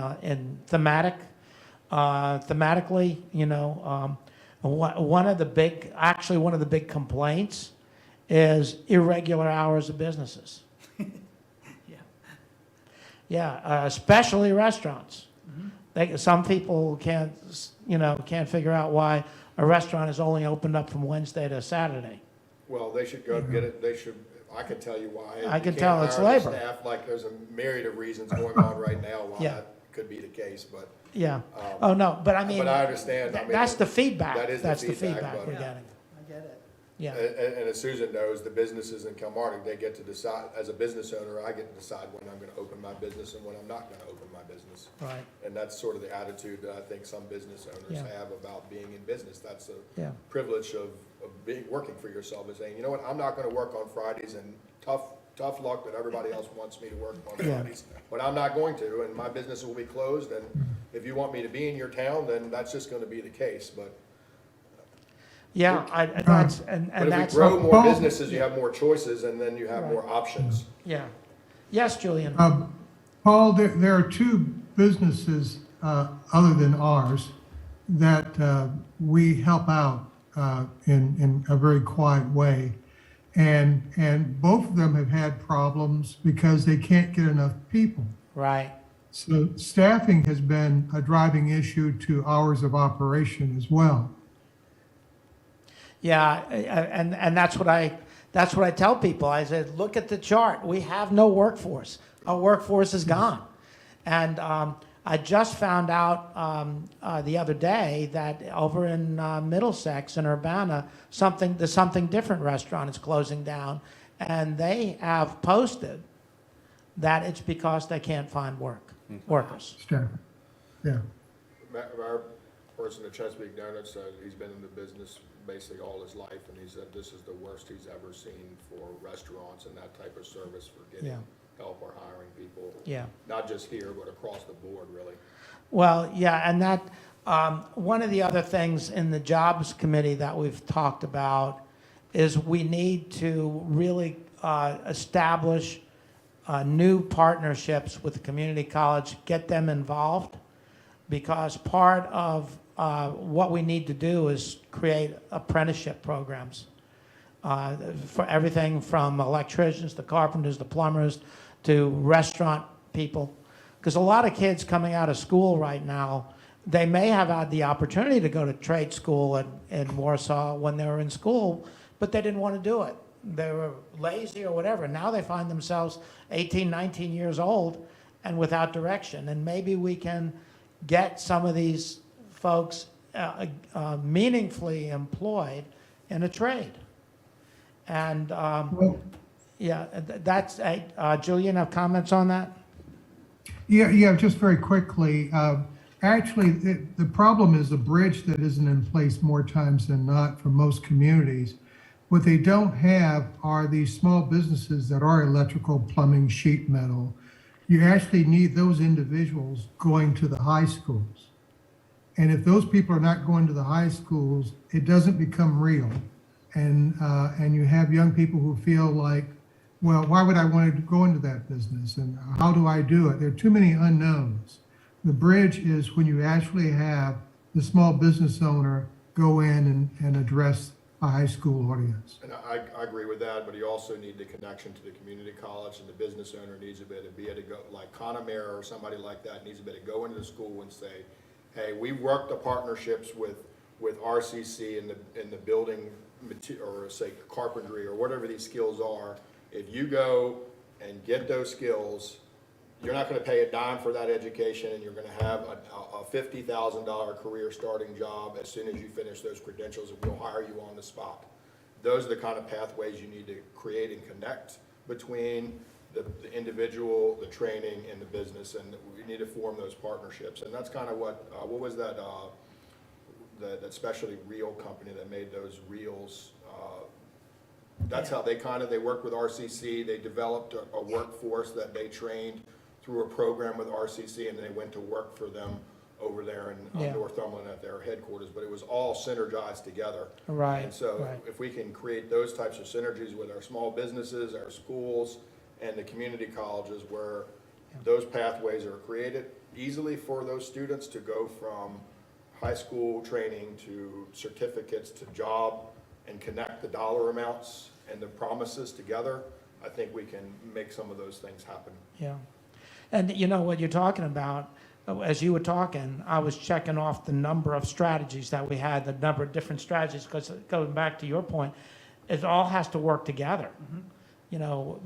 thematically, you know. One of the big complaints is irregular hours of businesses. Yeah. Yeah, especially restaurants. Some people can't figure out why a restaurant is only opened up from Wednesday to Saturday. Well, they should go get it, I can tell you why. I You can can't tell it's hire the labor. staff, like, there's a myriad of reasons going on right now why Yeah. that could be the case, but, Yeah. Oh, no, but I mean. but I understand, I mean. That's the feedback. That is the That's the feedback, feedback but- we're Yeah. getting. I get it. Yeah, And as Susan knows, the businesses in Kilmarnock, they get to decide, as a business owner, I get to decide when I'm gonna open my business and when I'm not gonna open my business. right, And that's sort of the attitude that I think some business owners Yeah. have about being in business. That's a yeah, privilege of working for yourself, is saying, you know what, I'm not gonna work on Fridays, and tough luck that everybody else wants me to work on Yeah. Fridays. But I'm not going to, and my business will be closed, and if you want me to be in your town, then that's just gonna be the case, but. yeah, But that's if we grow more Paul- businesses, you have more choices, and then you have more options. yeah. Yes, Julian? Paul, there are 2 businesses other than ours that we help out in a very quiet way. And both of them have had problems because they can't get enough people. Right, So staffing has been a driving issue to hours of operation as well. yeah, and that's what I tell people. I said, look at the chart. We have no workforce. Our workforce is gone. And I just found out the other day that over in Middlesex and Urbana, the Something Different restaurant is closing down, and they have posted that it's because they can't find workers. Staffing, yeah. Our person at Chesapeake Donuts said he's been in the business basically all his life, and he said this is the worst he's ever seen for restaurants and that type of service for getting Yeah. help or hiring people. Yeah. Not just here, but across the board, really. Well, yeah, and that, one of the other things in the Jobs Committee that we've talked about is we need to really establish new partnerships with the community college, get them involved, because part of what we need to do is create apprenticeship programs for everything from electricians to carpenters to plumbers to restaurant people. Because a lot of kids coming out of school right now, they may have had the opportunity to go to trade school in Warsaw when they were in school, but they didn't want to do it. They were lazy or whatever. Now they find themselves 18, 19 years old and without direction. And maybe we can get some of these folks meaningfully employed in a trade. And Well, yeah, that's, Julian, have comments on that? Yeah, just very quickly. Actually, the problem is a bridge that isn't in place more times than not for most communities. What they don't have are these small businesses that are electrical, plumbing, sheet metal. You actually need those individuals going to the high schools. And if those people are not going to the high schools, it doesn't become real. And you have young people who feel like, well, why would I want to go into that business? And how do I do it? There are too many unknowns. The bridge is when you actually have the small business owner go in and address a high school audience. And I agree with that, but you also need the connection to the community college, and the business owner needs a bit to be able to go, like Connemara or somebody like that needs a bit to go into the school and say, hey, we worked the partnerships with RCC in the building or say carpentry or whatever these skills are. If you go and get those skills, you're not going to pay a dime for that education, and you're going to have a $50,000 career starting job as soon as you finish those credentials, and we'll hire you on the spot. Those are the kind of pathways you need to create and connect between the individual, the training, and the business, and we need to form those partnerships. And that's kind of what was that, that specialty reel company that made those reels? That's how they worked with RCC. They developed a workforce that they trained through a program with RCC, and they went to work for them over there in Northumberland at their headquarters. But it was all synergized together. Right. And so right. if we can create those types of synergies with our small businesses, our schools, and the community colleges where those pathways are created easily for those students to go from high school training to certificates to job, and connect the dollar amounts and the promises together, I think we can make some of those things happen. Yeah. And you know what you're talking about, as you were talking, I was checking off the number of strategies that we had, the number of different strategies, because going back to your point, it all has to work together. Mm-hmm. You know,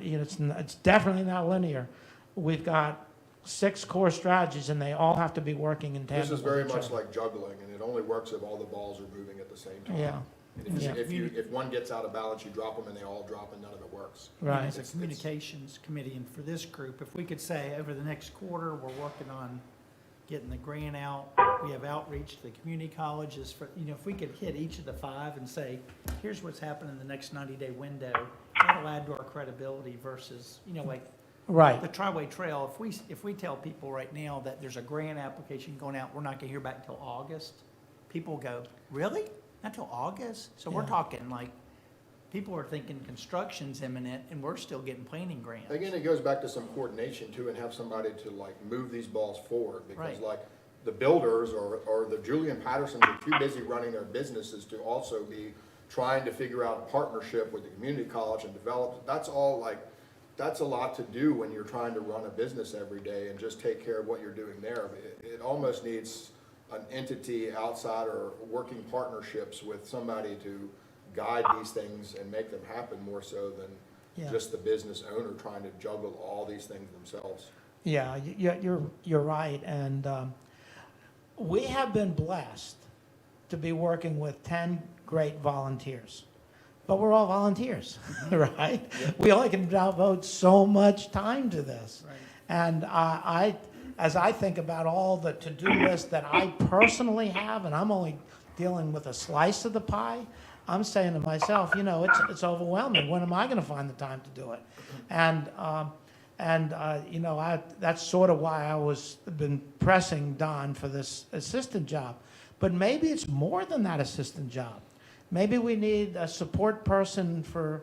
it's definitely not linear. We've got 6 core strategies, and they all have to be working in tandem. This is very with each much other. like juggling, and it only works if all the balls are moving at the same time. Yeah. And Yeah. if one gets out of balance, you drop them, and they all drop, and none of it works. Right. As a communications committee, and for this group, if we could say over the next quarter, we're working on getting the grant out, we have outreach to the community colleges for, if we could hit each of the 5 and say, here's what's happening in the next 90-day window, that'll add to our credibility versus, like Right. the Triway Trail. If we tell people right now that there's a grant application going out, we're not gonna hear back until August, people go, really? Not till August? So we're Yeah. talking like, people are thinking construction's imminent, and we're still getting planning grants. Again, it goes back to some coordination too, and have somebody to like move these balls forward, because Right. like the builders or the Julian Pattersons are too busy running their businesses to also be trying to figure out a partnership with the community college and develop. That's all like, that's a lot to do when you're trying to run a business every day and just take care of what you're doing there. It almost needs an entity outside or working partnerships with somebody to guide these things and make them happen more so than Yeah. just the business owner trying to juggle all these things themselves. Yeah, you're right, and we have been blessed to be working with 10 great volunteers, but we're all volunteers, right? We only can devote so much time to this, Right. and as I think about all the to-do list that I personally have, and I'm only dealing with a slice of the pie, I'm saying to myself, it's overwhelming. When am I going to find the time to do it? And that's sort of why I been pressing Don for this assistant job. But maybe it's more than that assistant job. Maybe we need a support person for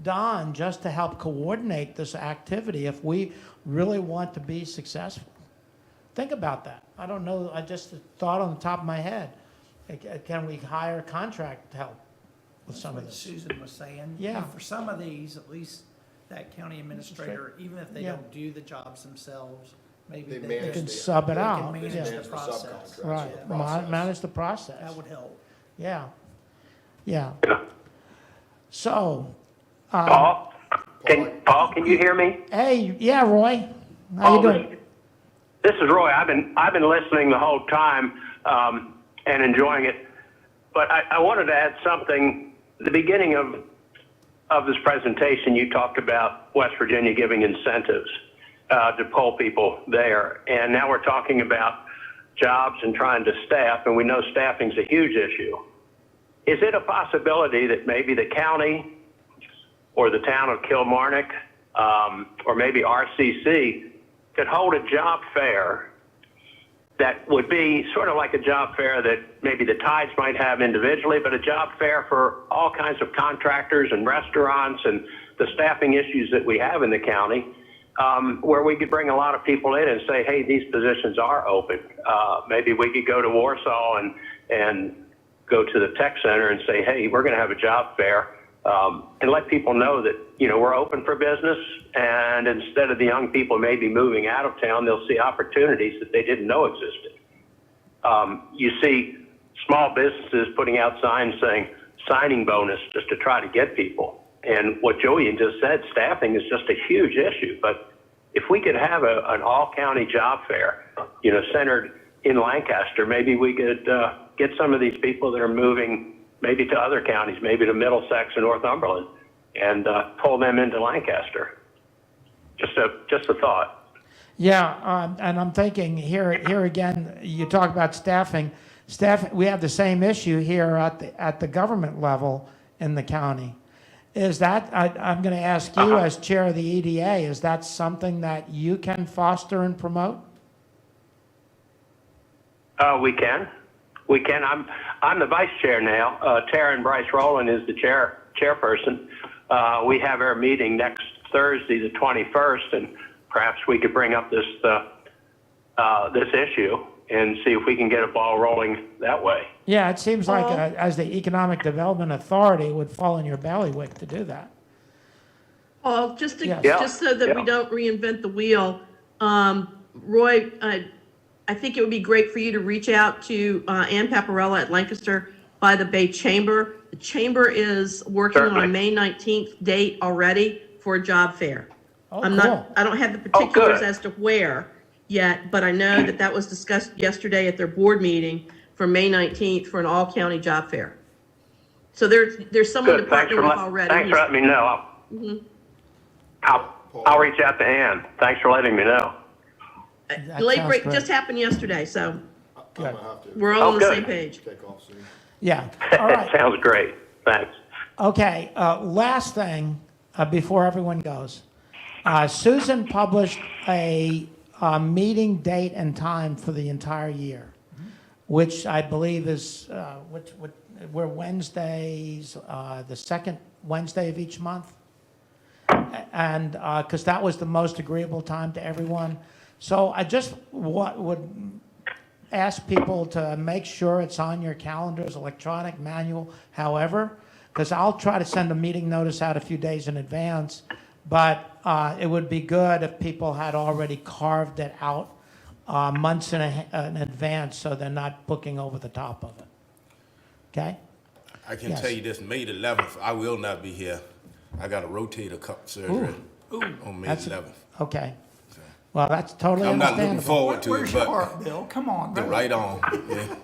Don just to help coordinate this activity if we really want to be successful. Think about that. I don't know. I just thought on the top of my head. Can we hire contract help with some of What this? Susan was saying. Yeah. And for some of these, at least that county administrator, even if they Yeah. don't do the jobs themselves, maybe They they manage can the- sub it they out. can manage Yeah. the process. subcontracts, Right. the process. Manage the process. That would help. Yeah. Yeah. So, Paul, can you hear me? hey, yeah, Roy, how you doing? This is Roy. I've been listening the whole time and enjoying it. But I wanted to add something. The beginning of this presentation, you talked about West Virginia giving incentives. to pull people there. And now we're talking about jobs and trying to staff, and we know staffing's a huge issue. Is it a possibility that maybe the county or the town of Kilmarnock, or maybe RCC could hold a job fair that would be sort of like a job fair that maybe the Tides might have individually, but a job fair for all kinds of contractors and restaurants and the staffing issues that we have in the county, where we could bring a lot of people in and say, hey, these positions are open. Maybe we could go to Warsaw and go to the tech center and say, hey, we're going to have a job fair, and let people know that, we're open for business. And instead of the young people maybe moving out of town, they'll see opportunities that they didn't know existed. You see small businesses putting out signs saying signing bonus just to try to get people. And what Julian just said, staffing is just a huge issue. But if we could have an all-county job fair, centered in Lancaster, maybe we could get some of these people that are moving maybe to other counties, maybe to Middlesex and Northumberland, and pull them into Lancaster. Just a thought. Yeah, and I'm thinking here again, you talk about staffing. We have the same issue here at the government level in the county. Is that, I'm going to ask you as chair of the EDA, is that something that you can foster and promote? We can. I'm the vice chair now. Taryn Bryce Rowland is the chairperson. We have our meeting next Thursday, the 21st, and perhaps we could bring up this issue and see if we can get a ball rolling that way. Yeah, it seems like as the Economic Development Authority, it would fall in your bailiwick to do that. Paul, just Yes. so that we don't reinvent the wheel, Roy, I think it would be great for you to reach out to Ann Paparella at Lancaster by the Bay Chamber. The Chamber is working on a May 19th date already for a job fair. Oh, I don't have the particulars good. as to where yet, but I know that was discussed yesterday at their board meeting for May 19th for an all-county job fair. So there's someone to Good. Thanks partner for with already. Thanks for letting me know. I'll reach out to Ann. Thanks for letting me know. That Late sounds break great. just happened yesterday, so I'm gonna have to we're all on the good. same page. take off soon. Yeah, all right. Sounds great. Thanks. Okay, last thing before everyone goes. Susan published a meeting date and time for the entire year, which I believe is, we're Wednesdays, the second Wednesday of each month. And because that was the most agreeable time to everyone. So I just would ask people to make sure it's on your calendars, electronic, manual, however, because I'll try to send a meeting notice out a few days in advance, but it would be good if people had already carved it out months in advance so they're not booking over the top of it. Okay? I can Yes. tell you this, May the 11th, I will not be here. I got a rotator cuff surgery on May 11th. Okay. Well, that's totally I'm not looking understandable. forward to Where's it, your but heart, Bill? Come on, get bro. right on. Yeah.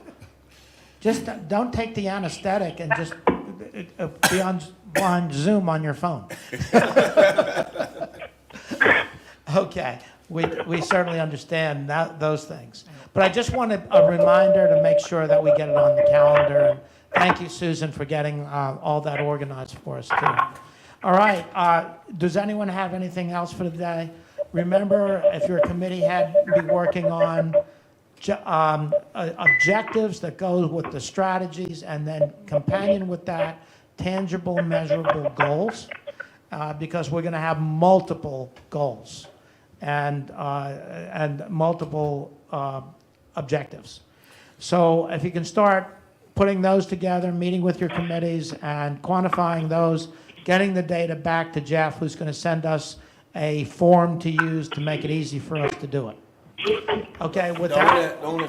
Just don't take the anesthetic and just be on Zoom on your phone. Okay, we certainly understand those things. But I just wanted a reminder to make sure that we get it on the calendar. And thank you, Susan, for getting all that organized for us, too. All right, does anyone have anything else for today? Remember, if your committee had be working on objectives that go with the strategies, and then companion with that, tangible, measurable goals, because we're going to have multiple goals and multiple objectives. So if you can start putting those together, meeting with your committees and quantifying those, getting the data back to Jeff, who's going to send us a form to use to make it easy for us to do it. Okay, with that. The only